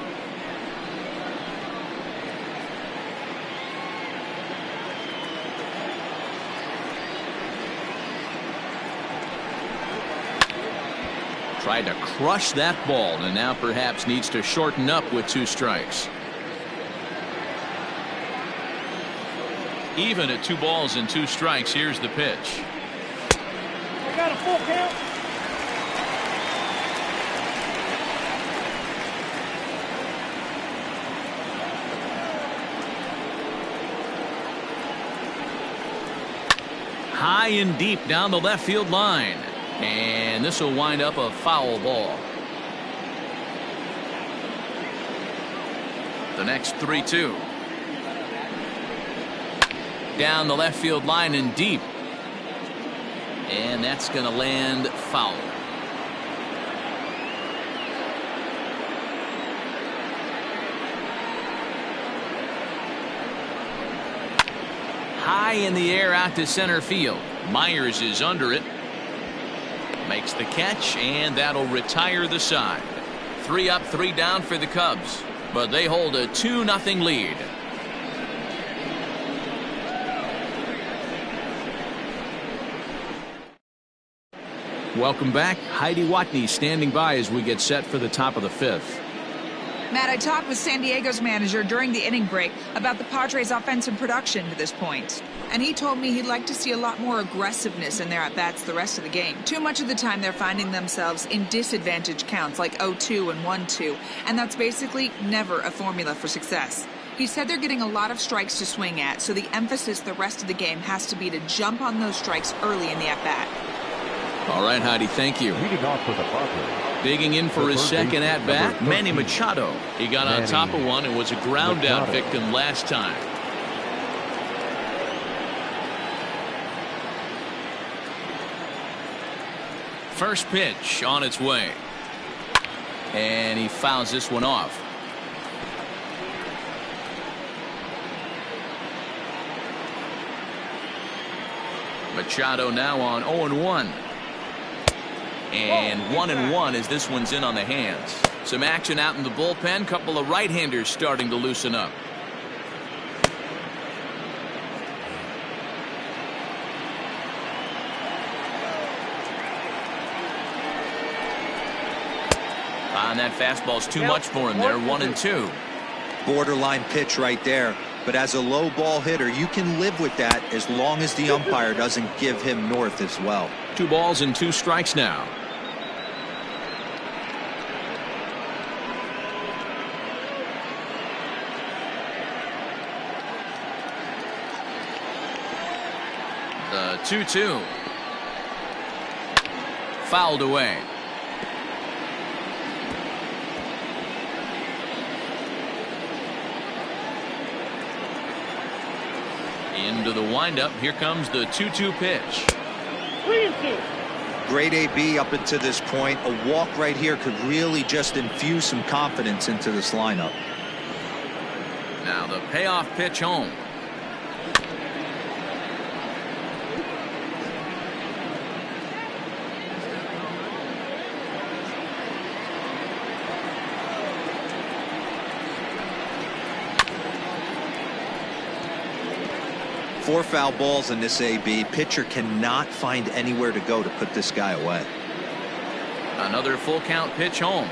Tried to crush that ball and now perhaps needs to shorten up with 2 strikes. Even at 2 balls and 2 strikes, here's the pitch. I got a full count. High and deep down the left field line. And this will wind up a foul ball. The next 3-2. Down the left field line and deep. And that's going to land foul. High in the air out to center field. Myers is under it. Makes the catch, and that'll retire the side. 3 up, 3 down for the Cubs, but they hold a 2-0 lead. Welcome back. Heidi Watney standing by as we get set for the top of the 5th. Matt, I talked with San Diego's manager during the inning break about the Padres' offensive production to this point. And he told me he'd like to see a lot more aggressiveness in their at-bats the rest of the game. Too much of the time they're finding themselves in disadvantage counts like 0-2 and 1-2. And that's basically never a formula for success. He said they're getting a lot of strikes to swing at, so the emphasis the rest of the game has to be to jump on those strikes early in the at-bat. All right, Heidi, thank you. Leading off for the Padres. Digging in for his second at-bat, Manny Machado. He got on top of one and was a ground-out victim last time. First pitch on its way. And he fouls this one off. Machado now on 0-1. And 1-1 as this one's in on the hands. Some action out in the bullpen. Couple of right-handers starting to loosen up. And that fastball's too much for him there. 1-2. Borderline pitch right there. But as a low ball hitter, you can live with that as long as the umpire doesn't give him north as well. 2 balls and 2 strikes now. The 2-2. Fouled away. Into the windup. Here comes the 2-2 pitch. 3-2. Great AB up until this point. A walk right here could really just infuse some confidence into this lineup. Now the payoff pitch home. Four foul balls in this AB. Pitcher cannot find anywhere to go to put this guy away. Another full count pitch home.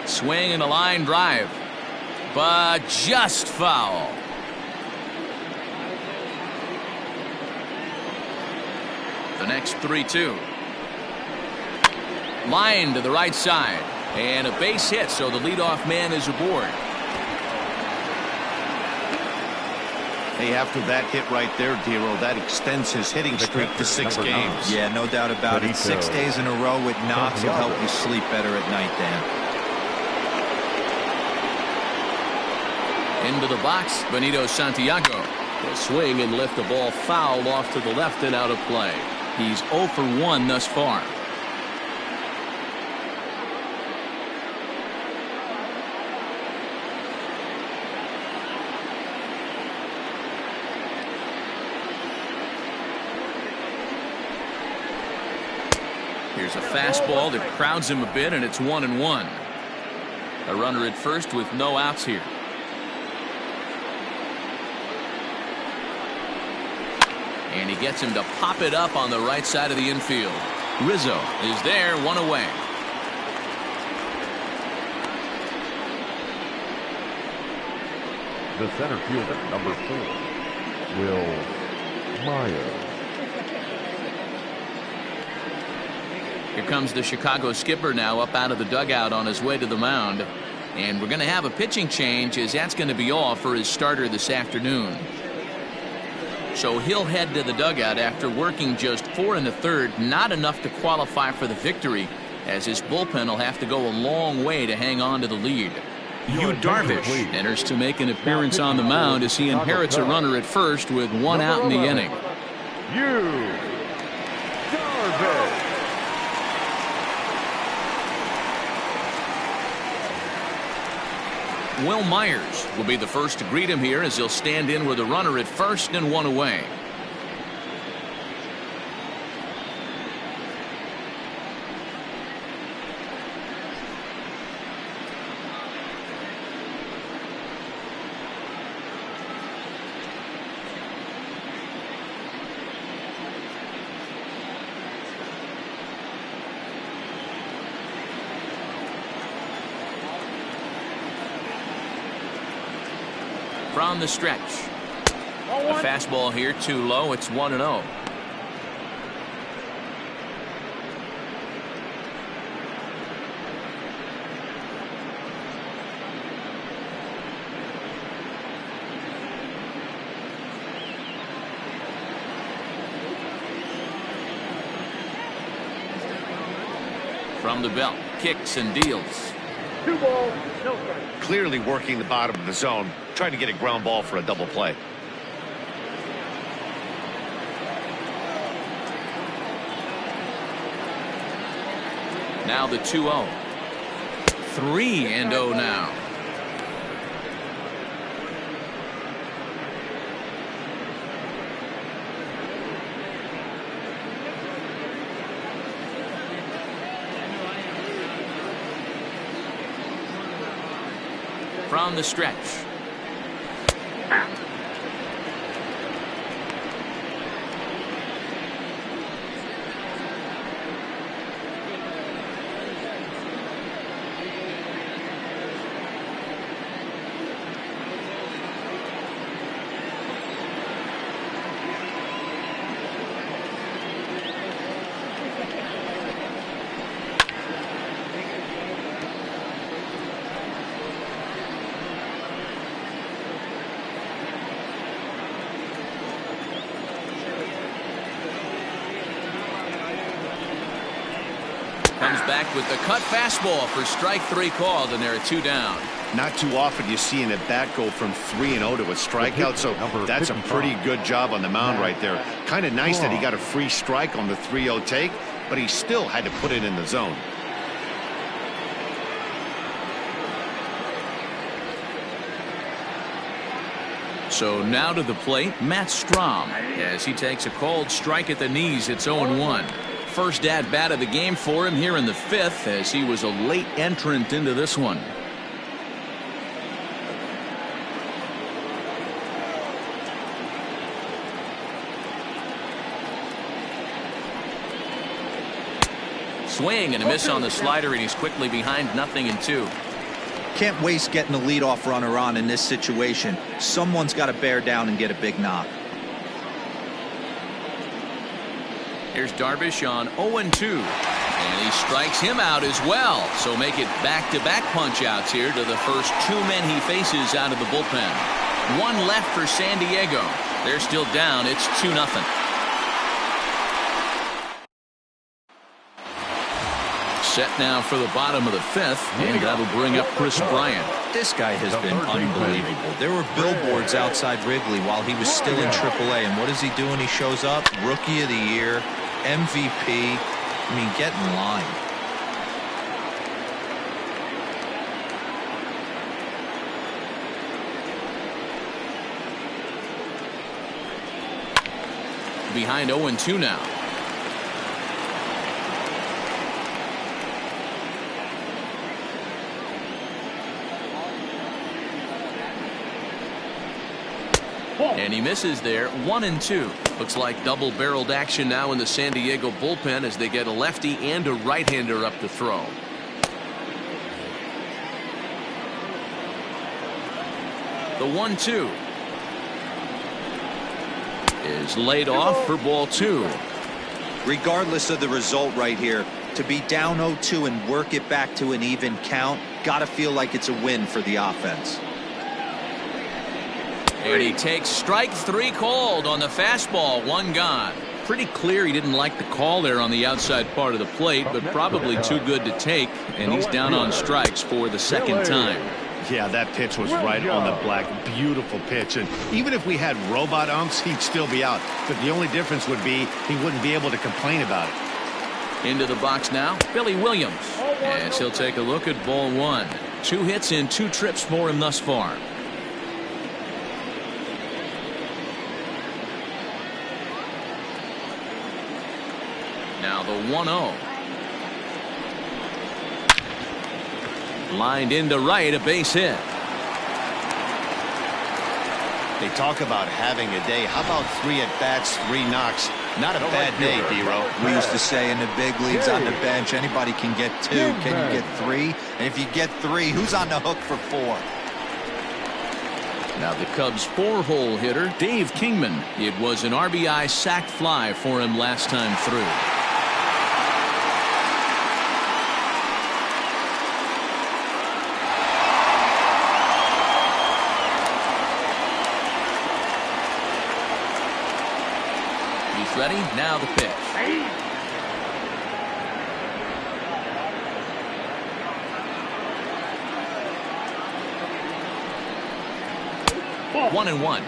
Swing and a line drive, but just foul. The next 3-2. Line to the right side, and a base hit, so the leadoff man is aboard. Hey, after that hit right there, Dero, that extends his hitting streak to 6 games. Yeah, no doubt about it. 6 days in a row with knocks will help you sleep better at night, Dan. Into the box, Benito Santiago. Will swing and lift the ball foul off to the left and out of play. He's 0 for 1 thus far. Here's a fastball that crowds him a bit, and it's 1-1. A runner at first with no outs here. And he gets him to pop it up on the right side of the infield. Rizzo is there, 1 away. The center fielder, number 4, Will Myers. Here comes the Chicago skipper now up out of the dugout on his way to the mound. And we're going to have a pitching change, as that's going to be all for his starter this afternoon. So he'll head to the dugout after working just 4 1/3, not enough to qualify for the victory, as his bullpen will have to go a long way to hang on to the lead. Yu Darvish enters to make an appearance on the mound as he inherits a runner at first with 1 out in the inning. Yu Darvish. Will Myers will be the first to greet him here as he'll stand in with a runner at first and 1 away. From the stretch, a fastball here too low. It's 1-0. From the belt, kicks and deals. 2 balls, no strike. Clearly working the bottom of the zone, trying to get a ground ball for a double play. Now the 2-0. 3-0 now. From the stretch. back with the cut fastball for strike 3 called, and there are 2 down. Not too often you see an at-bat go from 3-0 to a strikeout, so that's a pretty good job on the mound right there. Kind of nice that he got a free strike on the 3-0 take, but he still had to put it in the zone. So now to the plate, Matt Strom, as he takes a called strike at the knees. It's 0-1. First at bat of the game for him here in the 5th, as he was a late entrant into this one. Swing and a miss on the slider, and he's quickly behind 0-2. Can't waste getting the leadoff runner on in this situation. Someone's got to bear down and get a big knock. Here's Darvish on 0-2, and he strikes him out as well. So make it back-to-back punch-outs here to the first 2 men he faces out of the bullpen. 1 left for San Diego. They're still down. It's 2-0. Set now for the bottom of the 5th, and that'll bring up Chris Bryant. This guy has been unbelievable. There were billboards outside Wrigley while he was still in AAA, and what is he doing? He shows up, Rookie of the Year, MVP. I mean, get in line. Behind 0-2 now. And he misses there. 1-2. Looks like double-barreled action now in the San Diego bullpen as they get a lefty and a right-hander up to throw. The 1-2 is laid off for ball 2. Regardless of the result right here, to be down 0-2 and work it back to an even count, gotta feel like it's a win for the offense. And he takes strike 3 called on the fastball. 1 gone. Pretty clear he didn't like the call there on the outside part of the plate, but probably too good to take, and he's down on strikes for the 2nd time. Yeah, that pitch was right on the black. Beautiful pitch, and even if we had robot umps, he'd still be out. But the only difference would be he wouldn't be able to complain about it. Into the box now, Billy Williams, as he'll take a look at ball 1. 2 hits in 2 trips for him thus far. Now the 1-0. Lined into right, a base hit. They talk about having a day. How about 3 at-bats, 3 knocks? Not a bad day, D-Row. We used to say in the big leagues on the bench, anybody can get 2. Can you get 3? And if you get 3, who's on the hook for 4? Now the Cubs' 4-hole hitter, Dave Kingman. It was an RBI sac fly for him last time through. Ready? Now the pitch. One and 1.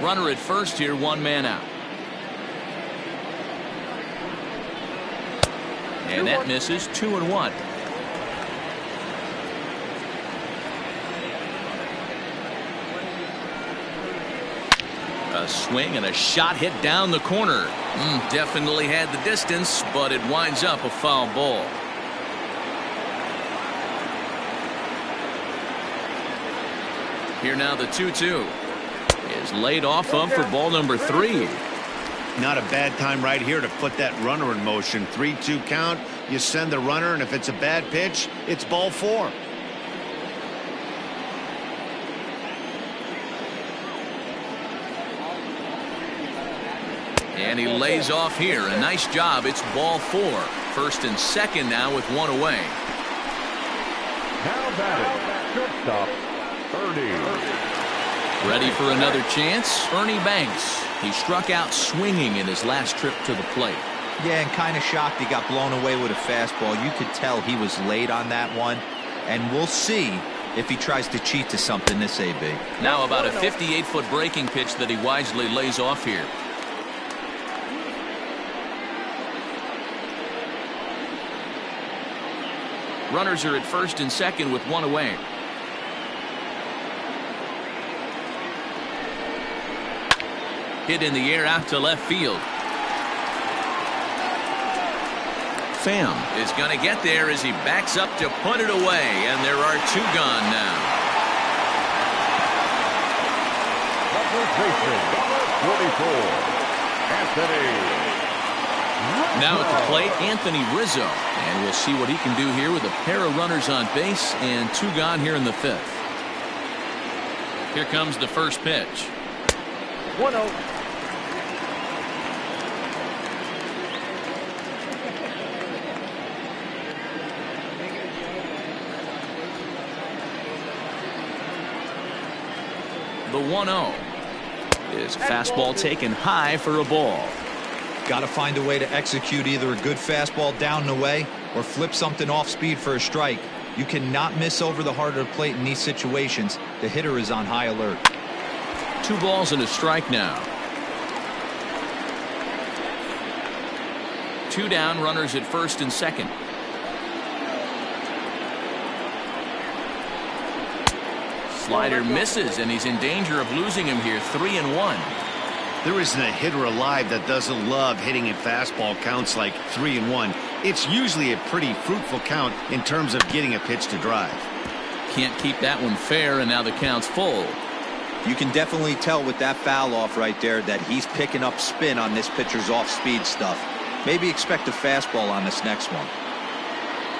Runner at first here, 1 man out. And that misses. 2 and 1. A swing and a shot hit down the corner. Definitely had the distance, but it winds up a foul ball. Here now the 2-2 is laid off of for ball number 3. Not a bad time right here to put that runner in motion. 3-2 count. You send the runner, and if it's a bad pitch, it's ball 4. And he lays off here. A nice job. It's ball 4. First and second now with 1 away. Now batting, shortstop, 30. Ready for another chance? Ernie Banks. He struck out swinging in his last trip to the plate. Yeah, and kind of shocked he got blown away with a fastball. You could tell he was late on that one. And we'll see if he tries to cheat to something this AB. Now about a 58-foot breaking pitch that he wisely lays off here. Runners are at first and second with one away. Hit in the air out to left field. Pham is going to get there as he backs up to put it away, and there are two gone now. Number 44, Anthony. Now at the plate, Anthony Rizzo, and we'll see what he can do here with a pair of runners on base and two gone here in the fifth. Here comes the first pitch. 1-0. The 1-0 is a fastball taken high for a ball. Got to find a way to execute either a good fastball down and away or flip something off speed for a strike. You cannot miss over the heart of the plate in these situations. The hitter is on high alert. 2 balls and a strike now. 2 down, runners at first and second. Slider misses, and he's in danger of losing him here. 3-1. There isn't a hitter alive that doesn't love hitting a fastball counts like 3-1. It's usually a pretty fruitful count in terms of getting a pitch to drive. Can't keep that one fair, and now the count's full. You can definitely tell with that foul off right there that he's picking up spin on this pitcher's off-speed stuff. Maybe expect a fastball on this next one.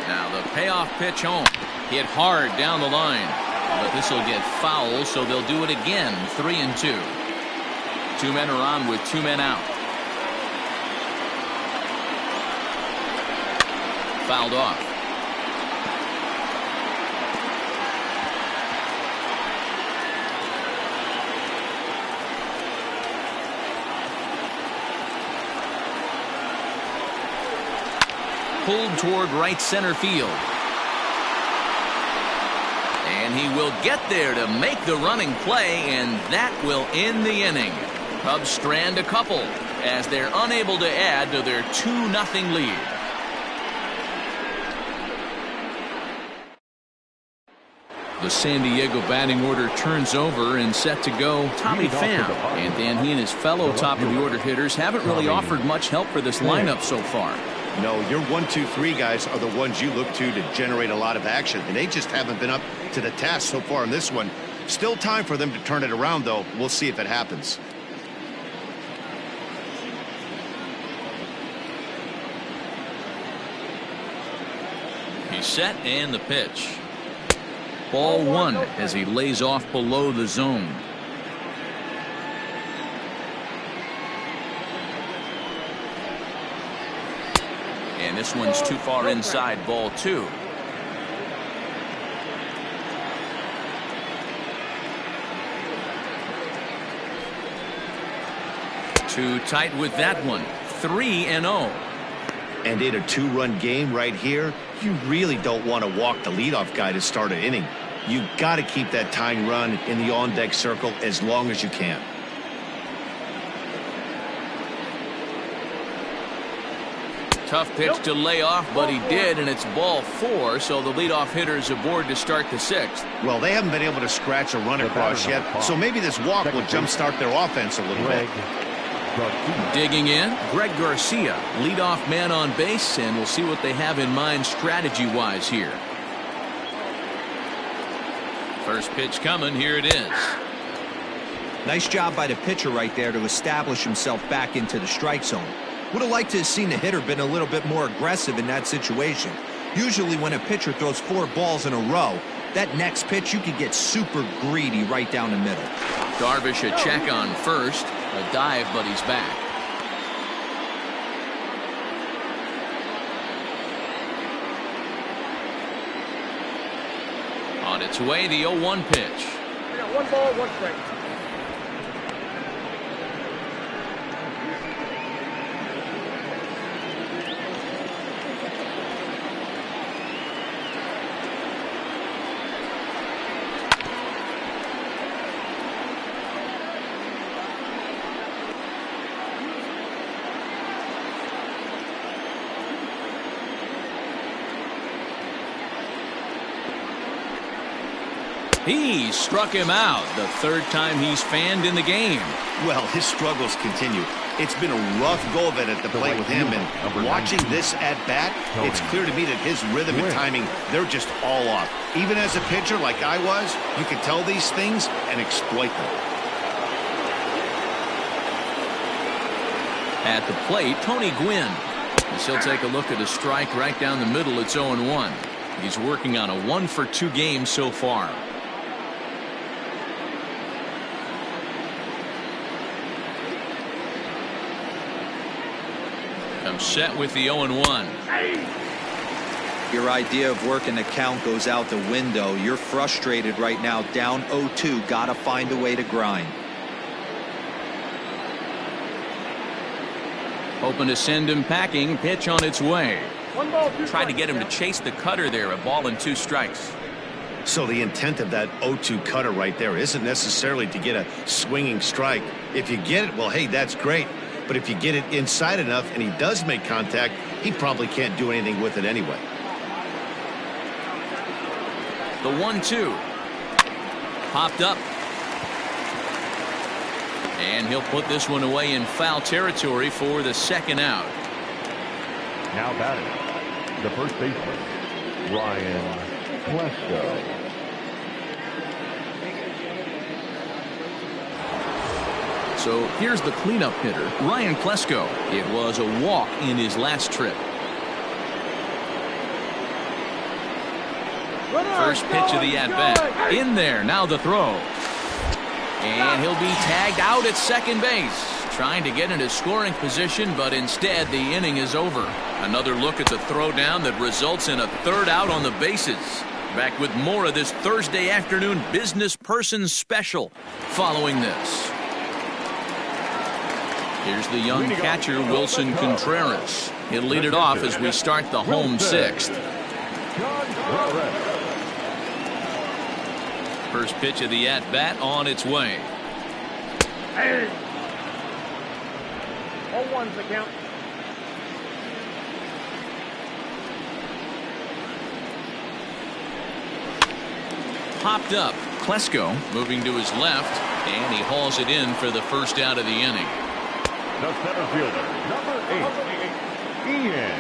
Now the payoff pitch home. Hit hard down the line. But this will get foul, so they'll do it again. 3-2. 2 men are on with 2 men out. Fouled off. Pulled toward right center field. And he will get there to make the running play, and that will end the inning. Cubs strand a couple as they're unable to add to their 2-0 lead. The San Diego batting order turns over and set to go. Tommy Pham, and Dan, he and his fellow top of the order hitters haven't really offered much help for this lineup so far. No, your 1, 2, 3 guys are the ones you look to generate a lot of action, and they just haven't been up to the task so far in this one. Still time for them to turn it around, though. We'll see if it happens. He's set, and the pitch. Ball 1 as he lays off below the zone. And this one's too far inside. Ball 2. Too tight with that one. 3-0. And in a 2-run game right here, you really don't want to walk the leadoff guy to start an inning. You got to keep that tying run in the on-deck circle as long as you can. Tough pitch to lay off, but he did, and it's ball 4, so the leadoff hitter is aboard to start the 6th. Well, they haven't been able to scratch a run across yet, so maybe this walk will jumpstart their offense a little bit. Digging in, Greg Garcia, leadoff man on base, and we'll see what they have in mind strategy-wise here. First pitch coming, here it is. Nice job by the pitcher right there to establish himself back into the strike zone. Would have liked to have seen the hitter been a little bit more aggressive in that situation. Usually when a pitcher throws 4 balls in a row, that next pitch you could get super greedy right down the middle. Darvish a check on first. A dive, but he's back. On its way, the 0-1 pitch. We got 1 ball, 1 strike. He struck him out, the third time he's fanned in the game. Well, his struggles continue. It's been a rough go of it at the plate with him, and watching this at-bat, it's clear to me that his rhythm and timing, they're just all off. Even as a pitcher like I was, you can tell these things and exploit them. At the plate, Tony Gwynn. As he'll take a look at a strike right down the middle. It's 0-1. He's working on a 1-for-2 game so far. Comes set with the 0-1. Your idea of working the count goes out the window. You're frustrated right now, down 0-2. Gotta find a way to grind. Hoping to send him packing. Pitch on its way. 1 ball, 2 Trying to strikes. get him to chase the cutter there. A ball and 2 strikes. So the intent of that 0-2 cutter right there isn't necessarily to get a swinging strike. If you get it, well, hey, that's great. But if you get it inside enough and he does make contact, he probably can't do anything with it anyway. The 1-2. Popped up. And he'll put this one away in foul territory for the second out. Now batting, the first baseman, Ryan Klesko. So here's the cleanup hitter, Ryan Klesko. It was a walk in his last trip. First pitch of the at-bat. In there, now the throw. And he'll be tagged out at second base. Trying to get into scoring position, but instead the inning is over. Another look at the throwdown that results in a third out on the bases. Back with more of this Thursday afternoon business person special following this. Here's the young catcher, Wilson Contreras. He'll lead it off as we start the home sixth. First pitch of the at-bat on its way. 0-1's the count. Popped up. Klesko moving to his left, and he hauls it in for the first out of the inning. The center fielder, number 8, Ian.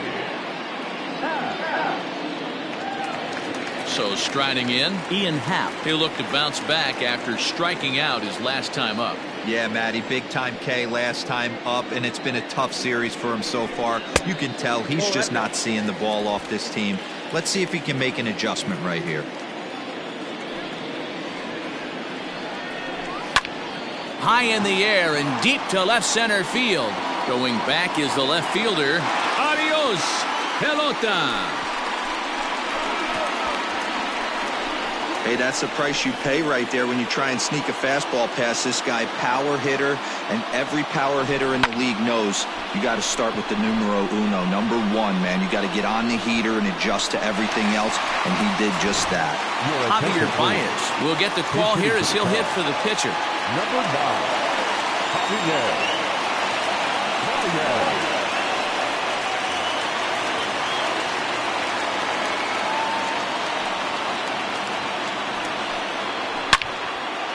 So striding in, Ian Happ. He'll look to bounce back after striking out his last time up. Yeah, Matty, big time K last time up, and it's been a tough series for him so far. You can tell he's just not seeing the ball off this team. Let's see if he can make an adjustment right here. High in the air and deep to left center field. Going back is the left fielder. Adios, pelota. Hey, that's the price you pay right there when you try and sneak a fastball past this guy. Power hitter, and every power hitter in the league knows you got to start with the numero uno, number 1, man. You got to get on the heater and adjust to everything else, and he did just that. Javier Baez will get the call here as he'll hit for the pitcher. Number 9, Javier Baez.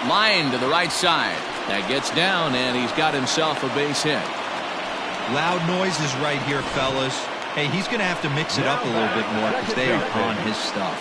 Line to the right side. That gets down, and he's got himself a base hit. Loud noises right here, fellas. Hey, he's going to have to mix it up a little bit more because they are on his stuff.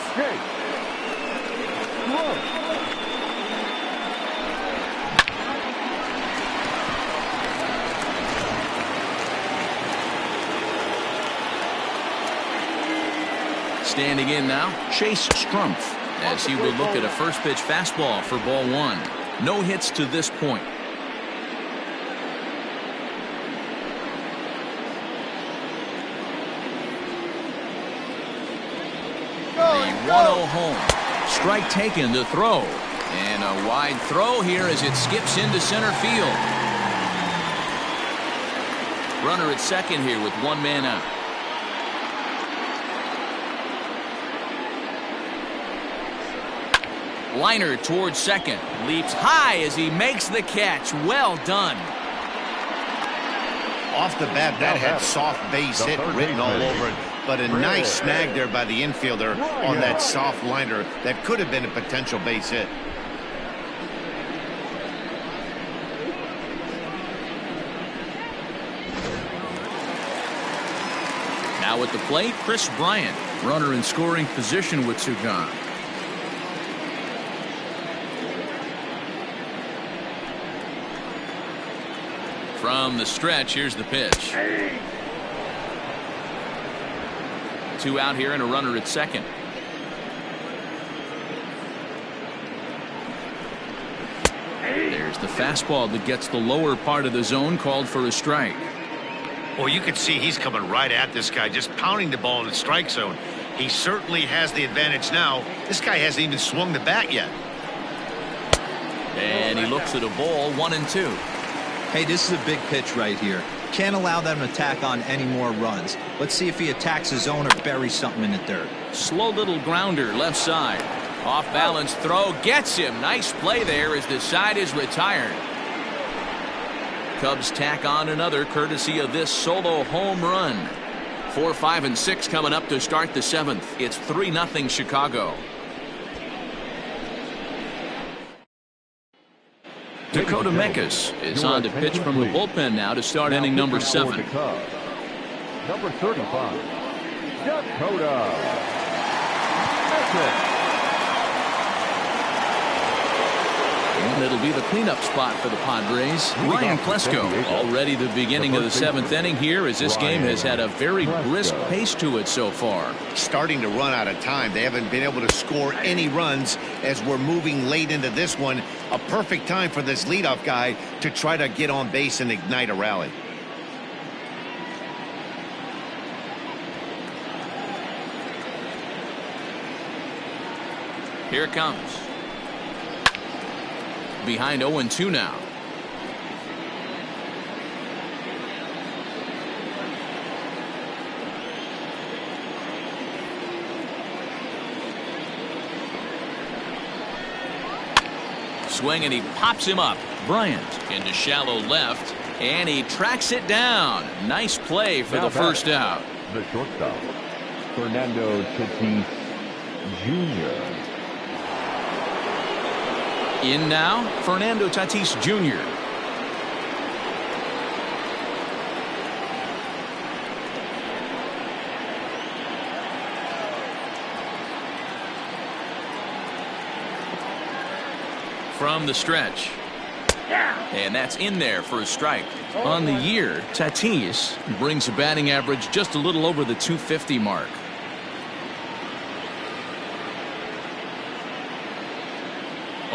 Standing in now, Chase Strumpf, as he will look at a first pitch fastball for ball 1. No hits to this point. The 1-0 home. Strike taken to throw. And a wide throw here as it skips into center field. Runner at second here with 1 man out. Liner towards second. Leaps high as he makes the catch. Well done. Off the bat, that had soft base hit written all over it. but a nice snag there by the infielder on that soft liner that could have been a potential base hit. Now at the plate, Chris Bryant. Runner in scoring position with two gone. From the stretch, here's the pitch. Two out here and a runner at second. There's the fastball that gets the lower part of the zone, called for a strike. Well, you can see he's coming right at this guy, just pounding the ball in the strike zone. He certainly has the advantage now. This guy hasn't even swung the bat yet. And he looks at a ball, 1-2. Hey, this is a big pitch right here. Can't allow them to tack on any more runs. Let's see if he attacks his zone or buries something in the dirt. Slow little grounder left side. Off balance throw gets him. Nice play there as the side is retired. Cubs tack on another courtesy of this solo home run. 4, 5, and 6 coming up to start the 7th. It's 3-0 Chicago. Dakota Mekas is on to pitch from the bullpen now to start inning number 7. Number 35, Dakota Mekas. And it'll be the cleanup spot for the Padres. Ryan Klesko already the beginning of the 7th inning here, as this game has had a very brisk pace to it so far. Starting to run out of time. They haven't been able to score any runs as we're moving late into this one. A perfect time for this leadoff guy to try to get on base and ignite a rally. Here it comes. Behind 0-2 now. Swing and he pops him up. Bryant into shallow left, and he tracks it down. Nice play for the first out. The shortstop, Fernando Tatis Jr. In now, Fernando Tatis Jr. From the stretch. And that's in there for a strike. On the year, Tatis brings a batting average just a little over the 250 mark.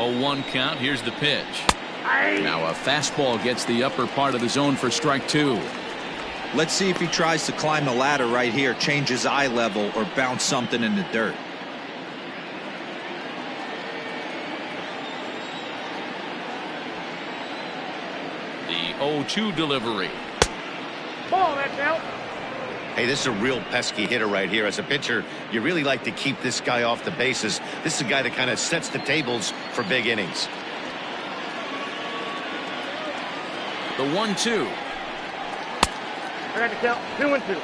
Oh, 1 count. Here's the pitch. Now a fastball gets the upper part of the zone for strike 2. Let's see if he tries to climb the ladder right here, change his eye level, or bounce something in the dirt. The 0-2 delivery. Ball, that's out. Hey, this is a real pesky hitter right here. As a pitcher, you really like to keep this guy off the bases. This is a guy that kind of sets the tables for big innings. The 1-2. I got the count. 2-2.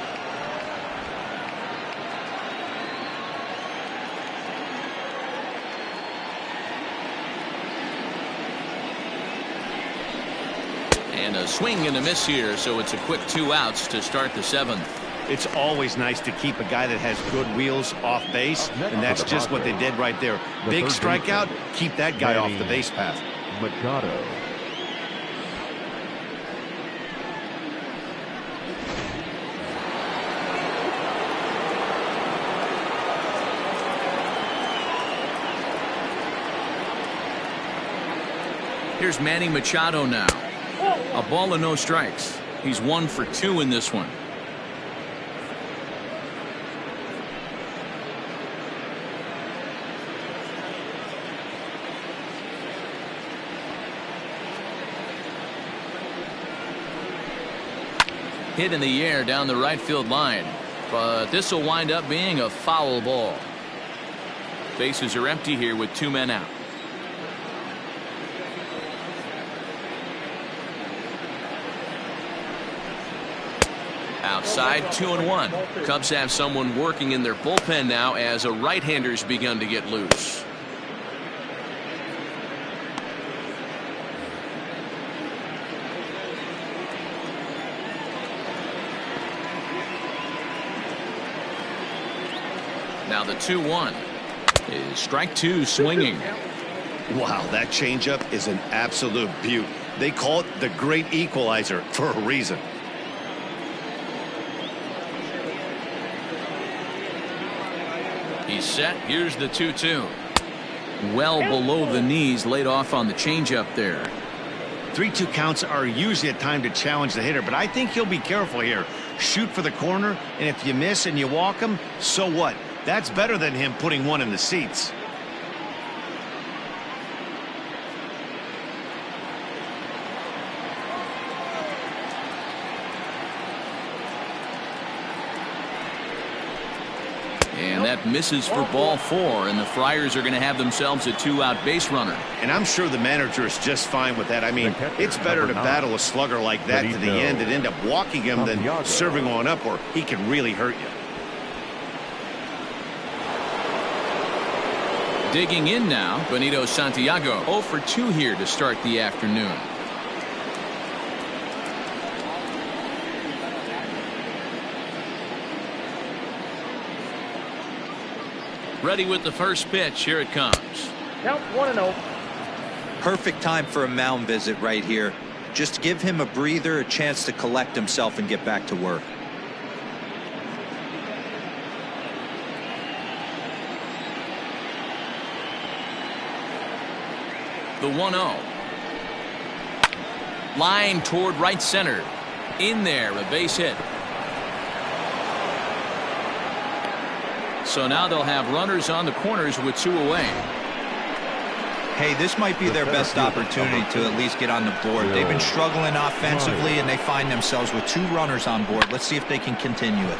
And a swing and a miss here, so it's a quick 2 outs to start the 7th. It's always nice to keep a guy that has good wheels off base, and that's just what they did right there. Big strikeout, keep that guy off the base path. Machado. Here's Manny Machado now. A ball and no strikes. He's 1 for 2 in this one. Hit in the air down the right field line, but this will wind up being a foul ball. Bases are empty here with 2 men out. outside, 2-1. Cubs have someone working in their bullpen now as a right-hander's begun to get loose. Now the 2-1 is strike two swinging. Wow, that changeup is an absolute beaut. They call it the great equalizer for a reason. He's set. Here's the 2-2. Well below the knees, laid off on the changeup there. 3-2 counts are usually a time to challenge the hitter, but I think he'll be careful here. Shoot for the corner, and if you miss and you walk him, so what? That's better than him putting one in the seats. And that misses for ball 4, and the Friars are going to have themselves a 2-out base runner. And I'm sure the manager is just fine with that. I mean, it's better to battle a slugger like that to the end and end up walking him than serving one up, or he can really hurt you. Digging in now, Benito Santiago. 0 for 2 here to start the afternoon. Ready with the first pitch. Here it comes. Count 1-0. Perfect time for a mound visit right here. Just give him a breather, a chance to collect himself and get back to work. The 1-0. Line toward right center. In there, a base hit. So now they'll have runners on the corners with 2 away. Hey, this might be their best opportunity to at least get on the board. They've been struggling offensively, and they find themselves with 2 runners on board. Let's see if they can continue it.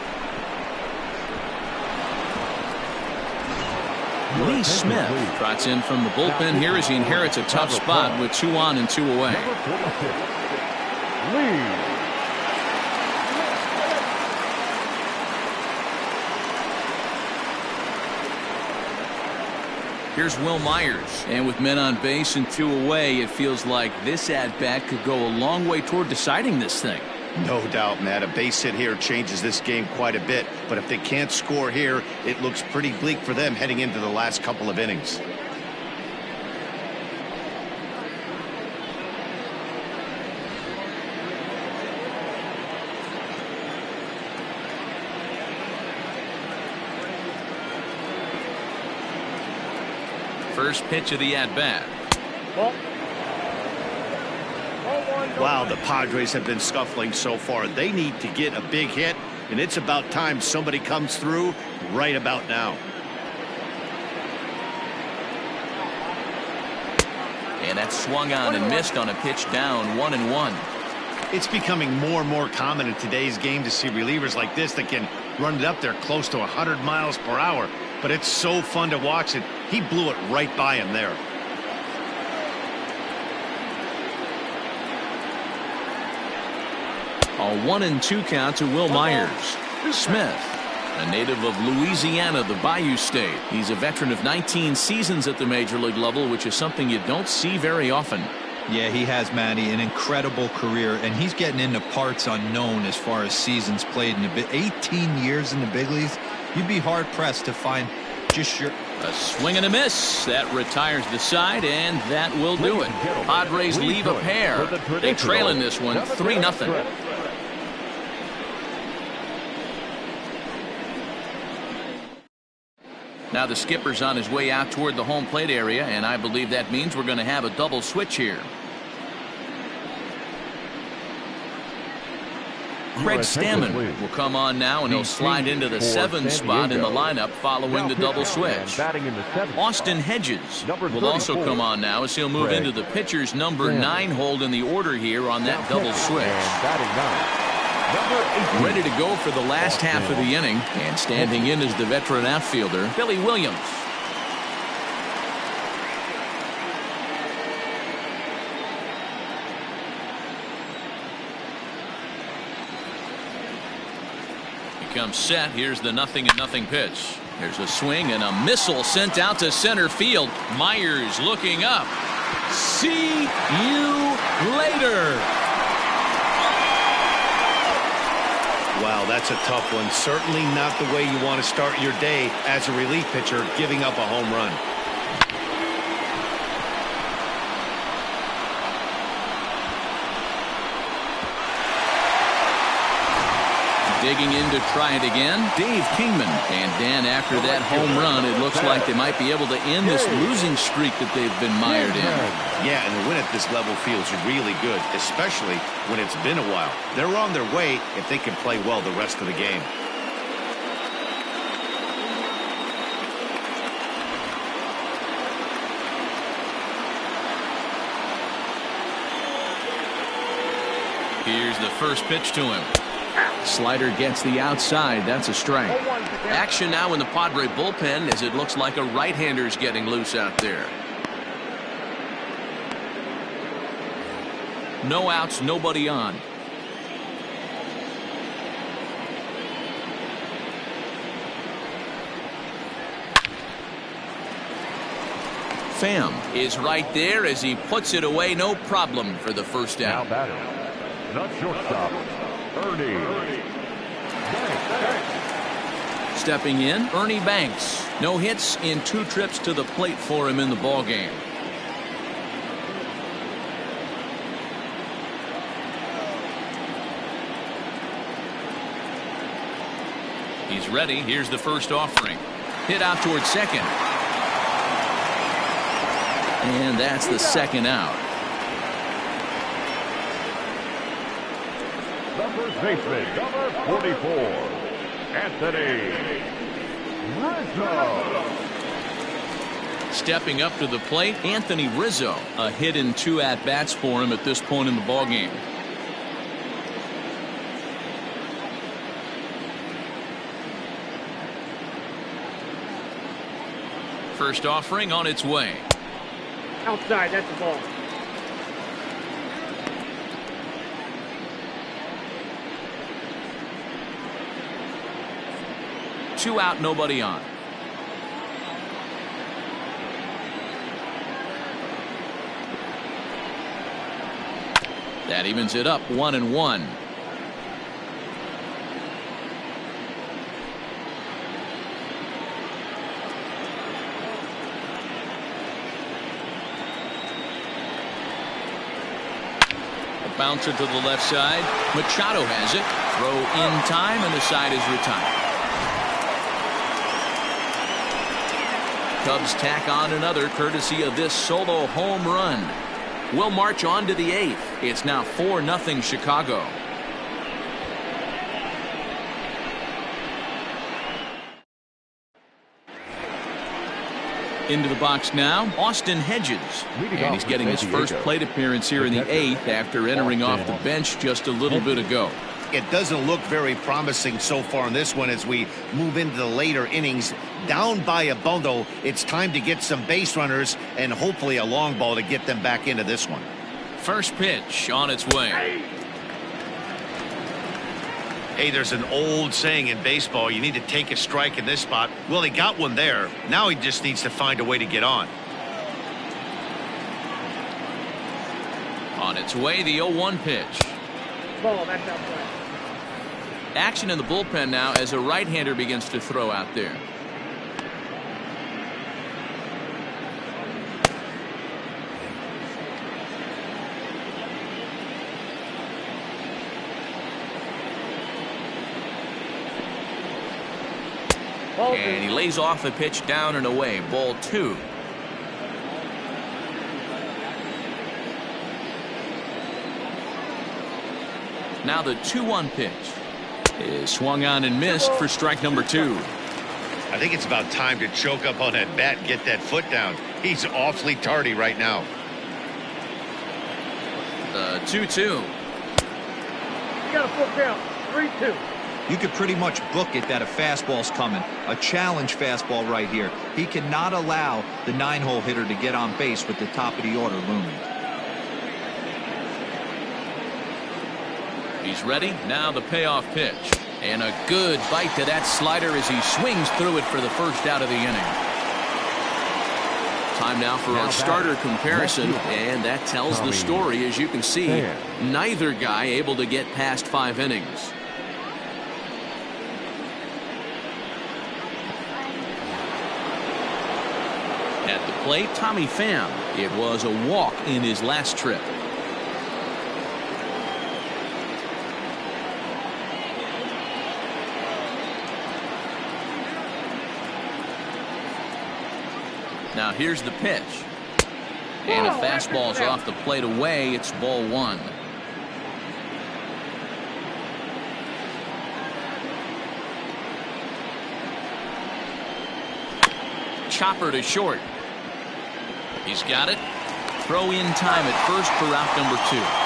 Lee Smith trots in from the bullpen here as he inherits a tough spot with 2 on and 2 away. Here's Will Myers, and with men on base and 2 away, it feels like this at-bat could go a long way toward deciding this thing. No doubt, Matt. A base hit here changes this game quite a bit, but if they can't score here, it looks pretty bleak for them heading into the last couple of innings. First pitch of the at-bat. Wow, the Padres have been scuffling so far. They need to get a big hit, and it's about time somebody comes through right about now. And that swung on and missed on a pitch down, 1-1. It's becoming more and more common in today's game to see relievers like this that can run it up there close to 100 miles per hour. But it's so fun to watch it. He blew it right by him there. A 1-2 count to Will Myers. Smith, a native of Louisiana, the Bayou State. He's a veteran of 19 seasons at the major league level, which is something you don't see very often. Yeah, he has, Matty, an incredible career, and he's getting into parts unknown as far as seasons played in the 18 years in the big leagues. You'd be hard-pressed to find just your... A swing and a miss. That retires the side, and that will do it. Padres leave a pair. They trail in this one, 3-0. Now the skipper's on his way out toward the home plate area, and I believe that means we're going to have a double switch here. Craig Stammen will come on now, and he'll slide into the 7th spot in the lineup following the double switch. Austin Hedges will also come on now as he'll move into the pitcher's number 9 hold in the order here on that double switch. Ready to go for the last half of the inning, and standing in is the veteran outfielder, Billy Williams. comes set. Here's the 0-0 pitch. There's a swing and a missile sent out to center field. Myers looking up. See you later. Wow, that's a tough one. Certainly not the way you want to start your day as a relief pitcher, giving up a home run. Digging in to try it again, Dave Kingman. And Dan, after that home run, it looks like they might be able to end this losing streak that they've been mired in. Yeah, and the win at this level feels really good, especially when it's been a while. They're on their way if they can play well the rest of the game. Here's the first pitch to him. Slider gets the outside. That's a strike. Action now in the Padre bullpen as it looks like a right-hander's getting loose out there. No outs, nobody on. Pham is right there as he puts it away. No problem for the first out. Now batter, the shortstop, Ernie. Stepping in, Ernie Banks. No hits in 2 trips to the plate for him in the ballgame. He's ready. Here's the first offering. Hit out towards second. And that's the second out. The first baseman, number 44, Anthony Rizzo. Stepping up to the plate, Anthony Rizzo. A hit in 2 at-bats for him at this point in the ballgame. First offering on its way. Outside, that's the ball. Two out, nobody on. That evens it up 1-1. A bouncer to the left side. Machado has it. Throw in time, and the side is retired. Cubs tack on another courtesy of this solo home run. We'll march on to the 8th. It's now 4-0 Chicago. Into the box now, Austin Hedges. And he's getting his first plate appearance here in the 8th after entering off the bench just a little bit ago. It doesn't look very promising so far in this one as we move into the later innings. Down by a bundle, it's time to get some base runners and hopefully a long ball to get them back into this one. First pitch on its way. Hey, there's an old saying in baseball, you need to take a strike in this spot. Well, he got one there. Now he just needs to find a way to get on. On its way, the 0-1 pitch. Ball, that's outside. Action in the bullpen now as a right-hander begins to throw out there. And he lays off the pitch down and away. Ball 2. Now the 2-1 pitch is swung on and missed for strike number 2. I think it's about time to choke up on that bat and get that foot down. He's awfully tardy right now. The 2-2. You got a full count. 3-2. You could pretty much book it that a fastball's coming. A challenge fastball right here. He cannot allow the 9-hole hitter to get on base with the top of the order looming. He's ready. Now the payoff pitch. And a good bite to that slider as he swings through it for the first out of the inning. Time now for our starter comparison, and that tells the story. As you can see, neither guy able to get past 5 innings. At the plate, Tommy Pham. It was a walk in his last trip. Now here's the pitch. And a fastball's off the plate away. It's ball 1. Chopper to short. He's got it. Throw in time at first for out number 2.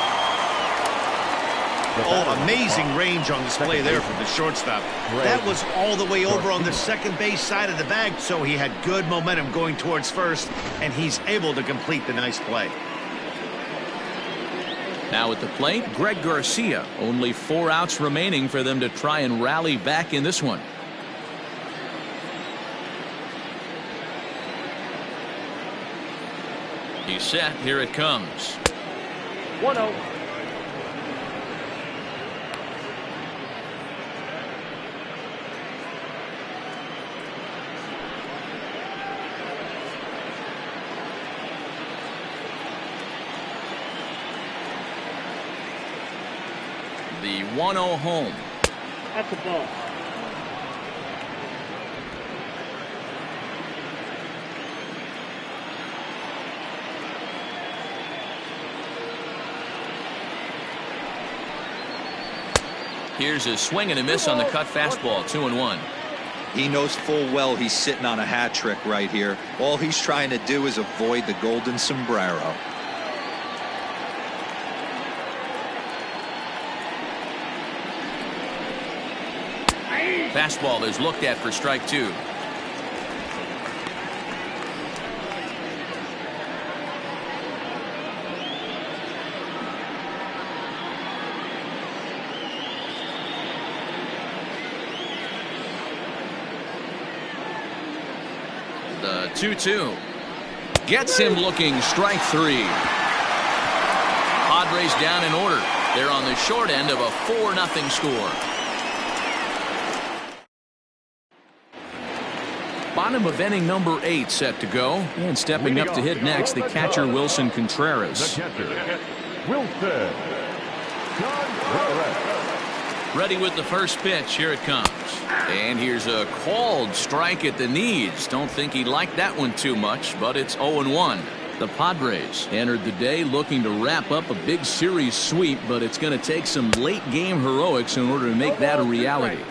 Oh, amazing range on display there from the shortstop. That was all the way over on the second base side of the bag, so he had good momentum going towards first, and he's able to complete the nice play. Now at the plate, Greg Garcia. Only 4 outs remaining for them to try and rally back in this one. He's set. Here it comes. 1-0. The 1-0 home. That's a ball. Here's a swing and a miss on the cut fastball. 2-1. He knows full well he's sitting on a hat trick right here. All he's trying to do is avoid the golden sombrero. Fastball is looked at for strike 2. The 2-2 gets him looking. Strike 3. Padres down in order. They're on the short end of a 4-0 score. Bottom of inning number 8 set to go, and stepping up to hit next, the catcher Wilson Contreras. The catcher, Wilson. Ready with the first pitch. Here it comes. And here's a called strike at the knees. Don't think he liked that one too much, but it's 0-1. The Padres entered the day looking to wrap up a big series sweep, but it's going to take some late game heroics in order to make that a reality.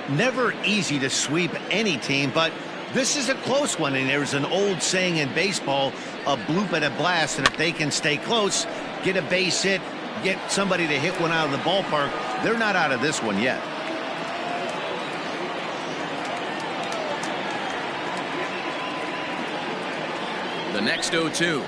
Never easy to sweep any team, but this is a close one, and there's an old saying in baseball, a bloop and a blast, and if they can stay close, get a base hit, get somebody to hit one out of the ballpark, they're not out of this one yet. The next 0-2.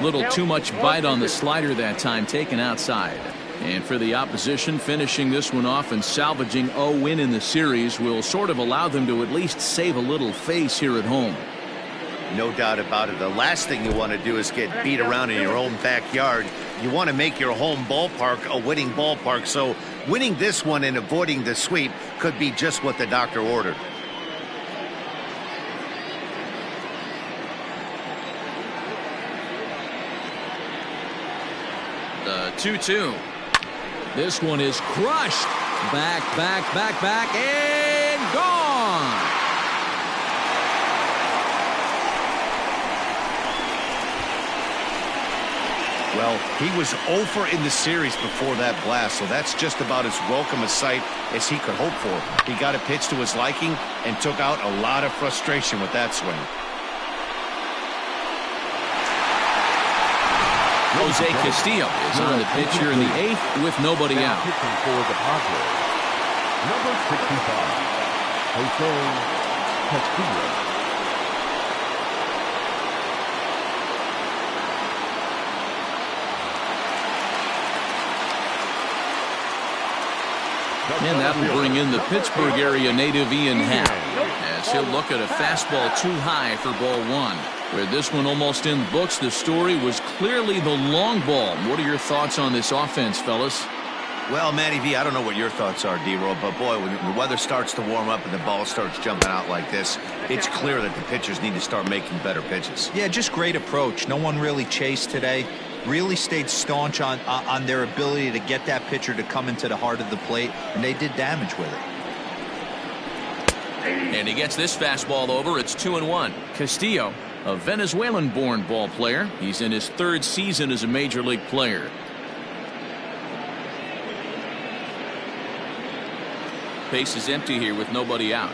Little too much bite on the slider that time, taken outside. And for the opposition, finishing this one off and salvaging a win in the series will sort of allow them to at least save a little face here at home. No doubt about it. The last thing you want to do is get beat around in your own backyard. You want to make your home ballpark a winning ballpark. So winning this one and avoiding the sweep could be just what the doctor ordered. The 2-2. This one is crushed. Back, and gone. Well, he was 0 for in the series before that blast, so that's just about as welcome a sight as he could hope for. He got a pitch to his liking and took out a lot of frustration with that swing. Jose Castillo is on the pitch here in the 8th with nobody out. Pitching for the Padres, number 65, Jose Castillo. And that'll bring in the Pittsburgh area native Ian Happ, as he'll look at a fastball too high for ball one. With this one almost in the books, the story was clearly the long ball. What are your thoughts on this offense, fellas? Well, Matty V, I don't know what your thoughts are, D-Roll, but boy, when the weather starts to warm up and the ball starts jumping out like this, it's clear that the pitchers need to start making better pitches. Yeah, just great approach. No one really chased today. Really stayed staunch on their ability to get that pitcher to come into the heart of the plate, and they did damage with it. And he gets this fastball over. It's 2-1. Castillo, a Venezuelan-born ball player. He's in his third season as a major league player. Base is empty here with nobody out.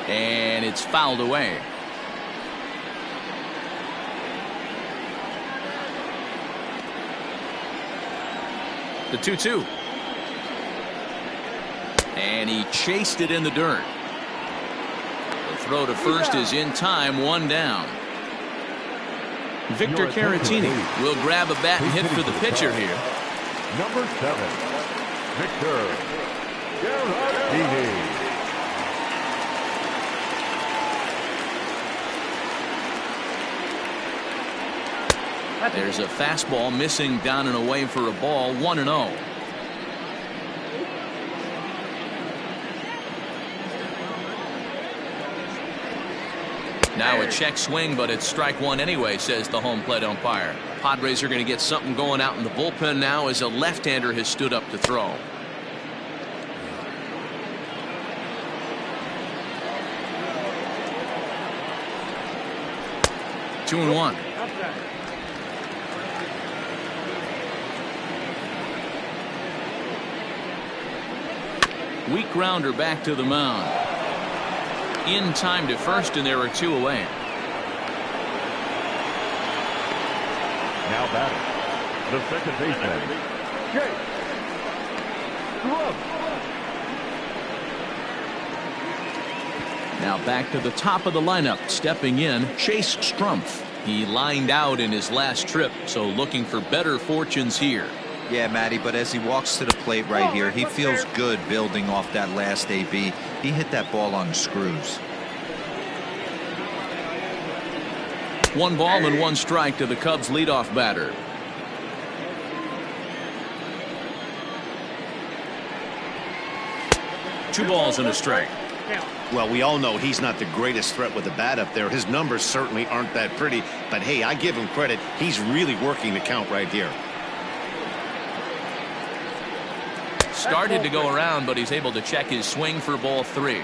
And it's fouled away. The 2-2. And he chased it in the dirt. The throw to first is in time, one down. Victor Caratini will grab a bat and hit for the pitcher here. Number 7, Victor Caratini. There's a fastball missing down and away for a ball, 1-0. Now a check swing, but it's strike one anyway, says the home plate umpire. Padres are going to get something going out in the bullpen now as a left-hander has stood up to throw. Two and one. Weak grounder back to the mound. In time to first, and there are two away. Now batting, the second baseman, Jake Strumpf. Now back to the top of the lineup, stepping in, Chase Strumpf. He lined out in his last trip, so looking for better fortunes here. Yeah, Matty, but as he walks to the plate right here, he feels good building off that last AB. He hit that ball on the screws. 1 ball and 1 strike to the Cubs leadoff batter. Two balls and a strike. Well, we all know he's not the greatest threat with the bat up there. His numbers certainly aren't that pretty, but hey, I give him credit. He's really working the count right here. Started to go around, but he's able to check his swing for ball 3.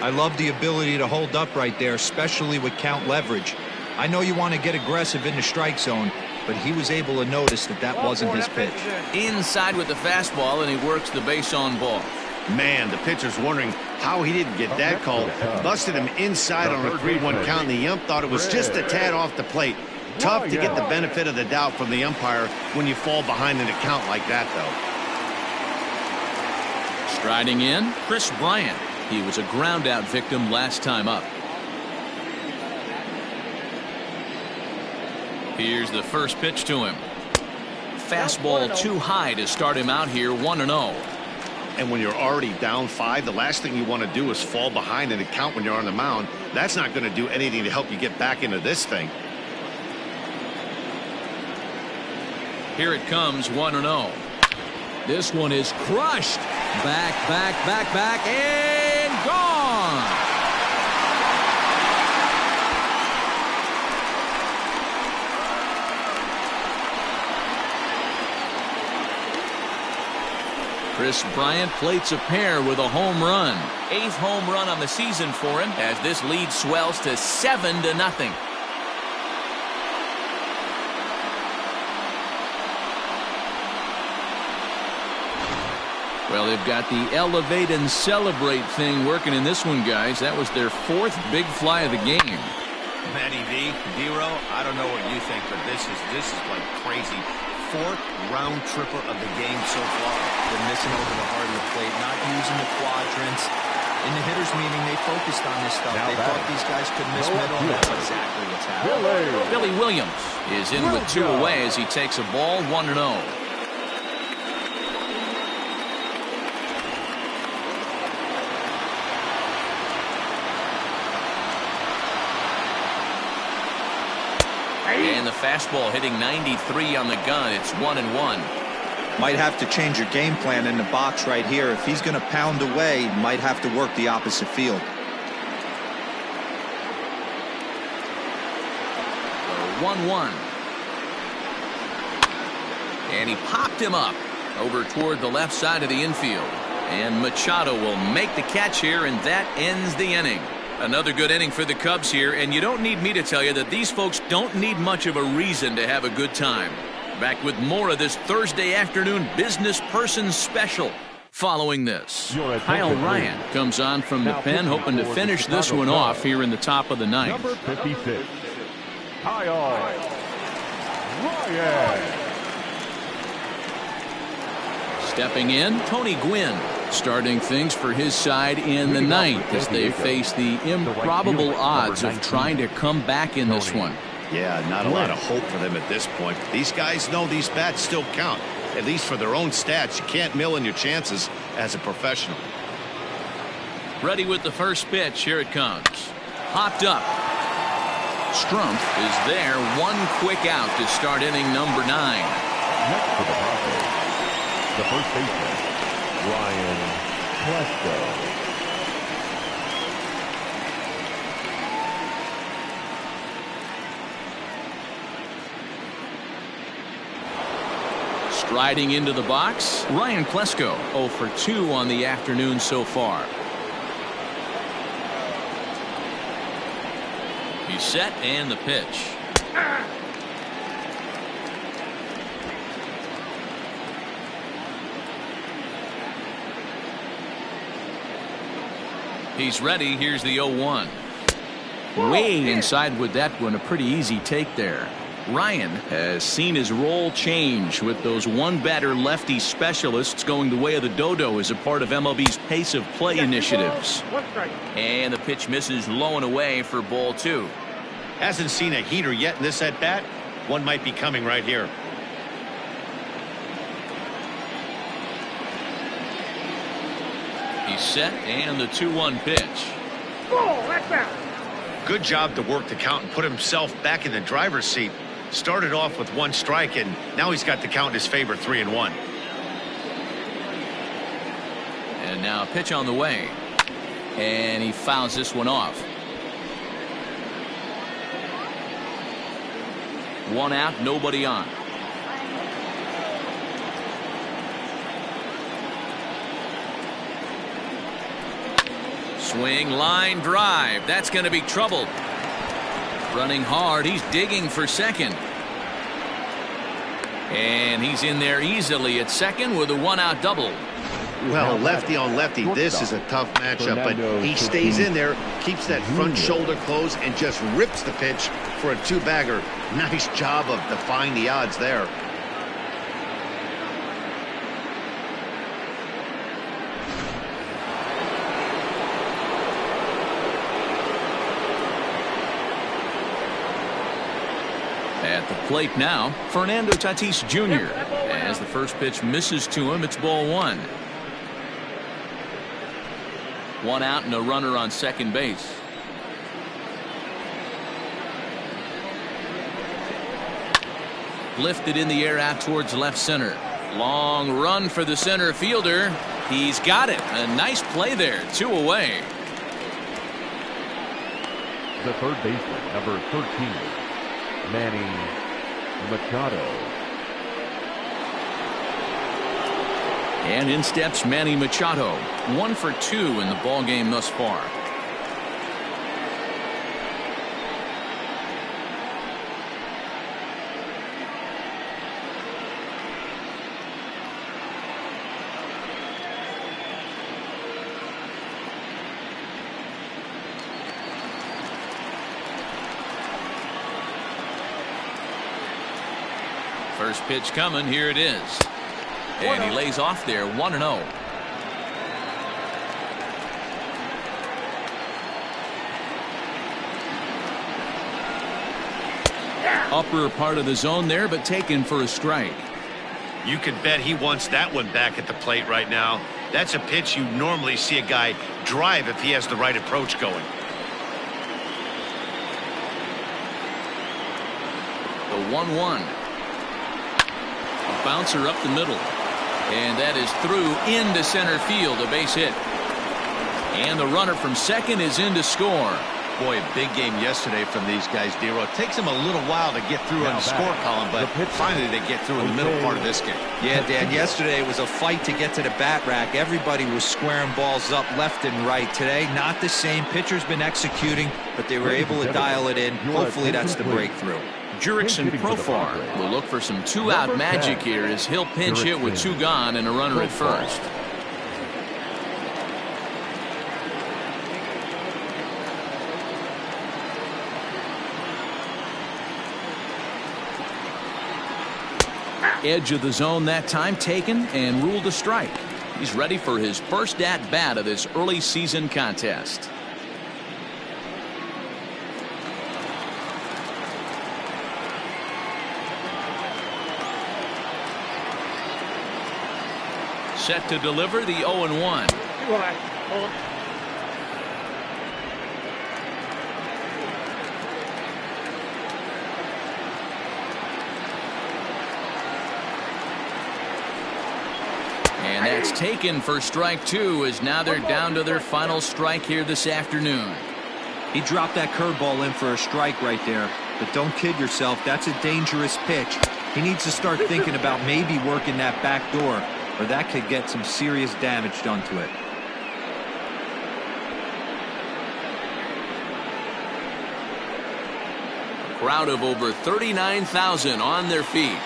I love the ability to hold up right there, especially with count leverage. I know you want to get aggressive in the strike zone, but he was able to notice that that wasn't his pitch. Inside with the fastball, and he works the base on ball. Man, the pitcher's wondering how he didn't get that call. Busted him inside on a 3-1 count, and the ump thought it was just a tad off the plate. Tough to get the benefit of the doubt from the umpire when you fall behind in a count like that, though. Striding in, Chris Bryant. He was a ground-out victim last time up. Here's the first pitch to him. Fastball too high to start him out here, 1-0. And when you're already down 5, the last thing you want to do is fall behind in a count when you're on the mound. That's not going to do anything to help you get back into this thing. Here it comes, 1-0. This one is crushed. Back, and gone. Chris Bryant plates a pair with a home run. 8th home run on the season for him as this lead swells to 7-0. Well, they've got the elevate and celebrate thing working in this one, guys. That was their 4th big fly of the game. Matty V, D-Row, I don't know what you think, but this is like crazy. 4th round tripper of the game so far. They're missing over the heart of the plate, not using the quadrants. In the hitters meeting, they focused on this stuff. Now they thought these guys could miss middle, and that's exactly what's happening. Billy Williams is in with 2 away as he takes a ball 1-0. And the fastball hitting 93 on the gun. It's 1-1. Might have to change your game plan in the box right here. If he's going to pound away, might have to work the opposite field. 1-1. And he popped him up over toward the left side of the infield. And Machado will make the catch here, and that ends the inning. Another good inning for the Cubs here, and you don't need me to tell you that these folks don't need much of a reason to have a good time. Back with more of this Thursday afternoon business person special following this. Kyle Ryan comes on from the pen, hoping to finish this one off here in the top of the ninth. Number 56, Kyle Ryan. Stepping in, Tony Gwynn starting things for his side in the ninth as they face the improbable odds of trying to come back in this one. Yeah, not a lot of hope for them at this point. These guys know these bats still count, at least for their own stats. You can't mill in your chances as a professional. Ready with the first pitch. Here it comes. Hopped up. Strumpf is there. One quick out to start inning number 9. Next to the Padres, the first baseman, Ryan Klesko. Striding into the box, Ryan Klesko 0 for 2 on the afternoon so far. He's set and the pitch. He's ready. Here's the 0-1. Way inside with that one. A pretty easy take there. Ryan has seen his role change with those one-batter lefty specialists going the way of the dodo as a part of MLB's pace of play initiatives. And the pitch misses low and away for ball 2. Hasn't seen a heater yet in this at-bat. One might be coming right here. He's set and the 2-1 pitch. Oh, that's out. Good job to work the count and put himself back in the driver's seat. Started off with 1 strike, and now he's got the count in his favor, 3-1. And now a pitch on the way. And he fouls this one off. 1 out, nobody on. Swing, line drive. That's going to be trouble. Running hard. He's digging for second. And he's in there easily at second with a 1-out double. Well, lefty on lefty, this is a tough matchup, but he stays in there, keeps that front shoulder closed, and just rips the pitch for a 2-bagger. Nice job of defying the odds there. At the plate now, Fernando Tatis Jr. As the first pitch misses to him, it's ball 1. 1 out and a runner on second base. Lifted in the air out towards left center. Long run for the center fielder. He's got it. A nice play there. 2 away. The third baseman, number 13, Manny Machado. And in steps Manny Machado. 1 for 2 in the ballgame thus far. First pitch coming. Here it is. And he lays off there. 1-0. Upper part of the zone there, but taken for a strike. You can bet he wants that one back at the plate right now. That's a pitch you normally see a guy drive if he has the right approach going. The 1-1. A bouncer up the middle. And that is through into center field, a base hit. And the runner from second is in to score. Boy, a big game yesterday from these guys, Dero. It takes them a little while to get through on the score column, but finally they get through in the middle part of this game. Yeah, Dan, yesterday it was a fight to get to the bat rack. Everybody was squaring balls up left and right. Today, not the same. Pitcher's been executing, but they were able to dial it in. Hopefully that's the breakthrough. Jurickson Profar will look for some two-out magic here as he'll pinch hit with two gone and a runner at first. Edge of the zone that time taken and ruled a strike. He's ready for his first at-bat of this early season contest. Set to deliver the 0-1. And that's taken for strike two, as now they're down to their final strike here this afternoon. He dropped that curveball in for a strike right there. But don't kid yourself, that's a dangerous pitch. He needs to start thinking about maybe working that back door, or that could get some serious damage done to it. A crowd of over 39,000 on their feet.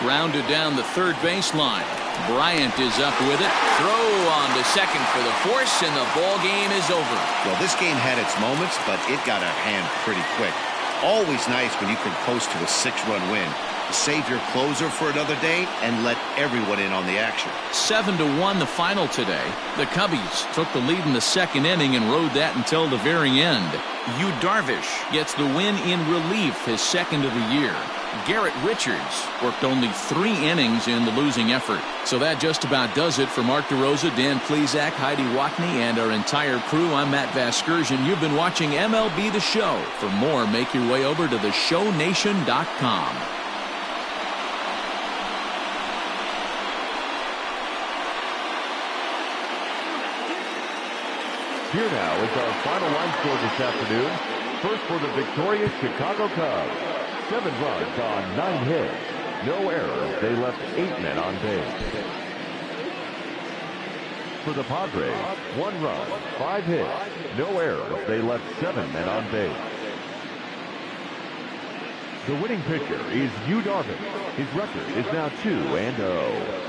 Grounded down the third baseline. Bryant is up with it. Throw on to second for the force, and the ball game is over. Well, this game had its moments, but it got out of hand pretty quick. Always nice when you can coast to a 6-run win. Save your closer for another day and let everyone in on the action. 7-1 the final today. The Cubbies took the lead in the second inning and rode that until the very end. Yu Darvish gets the win in relief, his second of the year. Garrett Richards worked only 3 innings in the losing effort. So that just about does it for Mark DeRosa, Dan Plesac, Heidi Watney, and our entire crew. I'm Matt Vasgersian. You've been watching MLB The Show. For more, make your way over to theshownation.com. Here now is our final line score this afternoon. First for the victorious Chicago Cubs. 7 runs on 9 hits. No errors. They left 8 men on base. For the Padres, 1 run, 5 hits. No errors. They left 7 men on base. The winning pitcher is Yu Darvish. His record is now 2-0.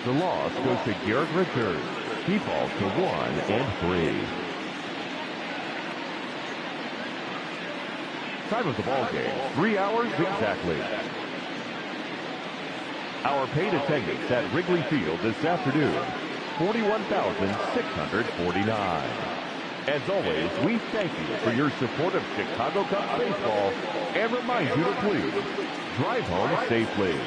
The loss goes to Garrett Richards. He falls to 1-3. Time of the ball game, 3 hours exactly. Our paid attendance at Wrigley Field this afternoon, 41,649. As always, we thank you for your support of Chicago Cubs baseball and remind you to please drive home safely.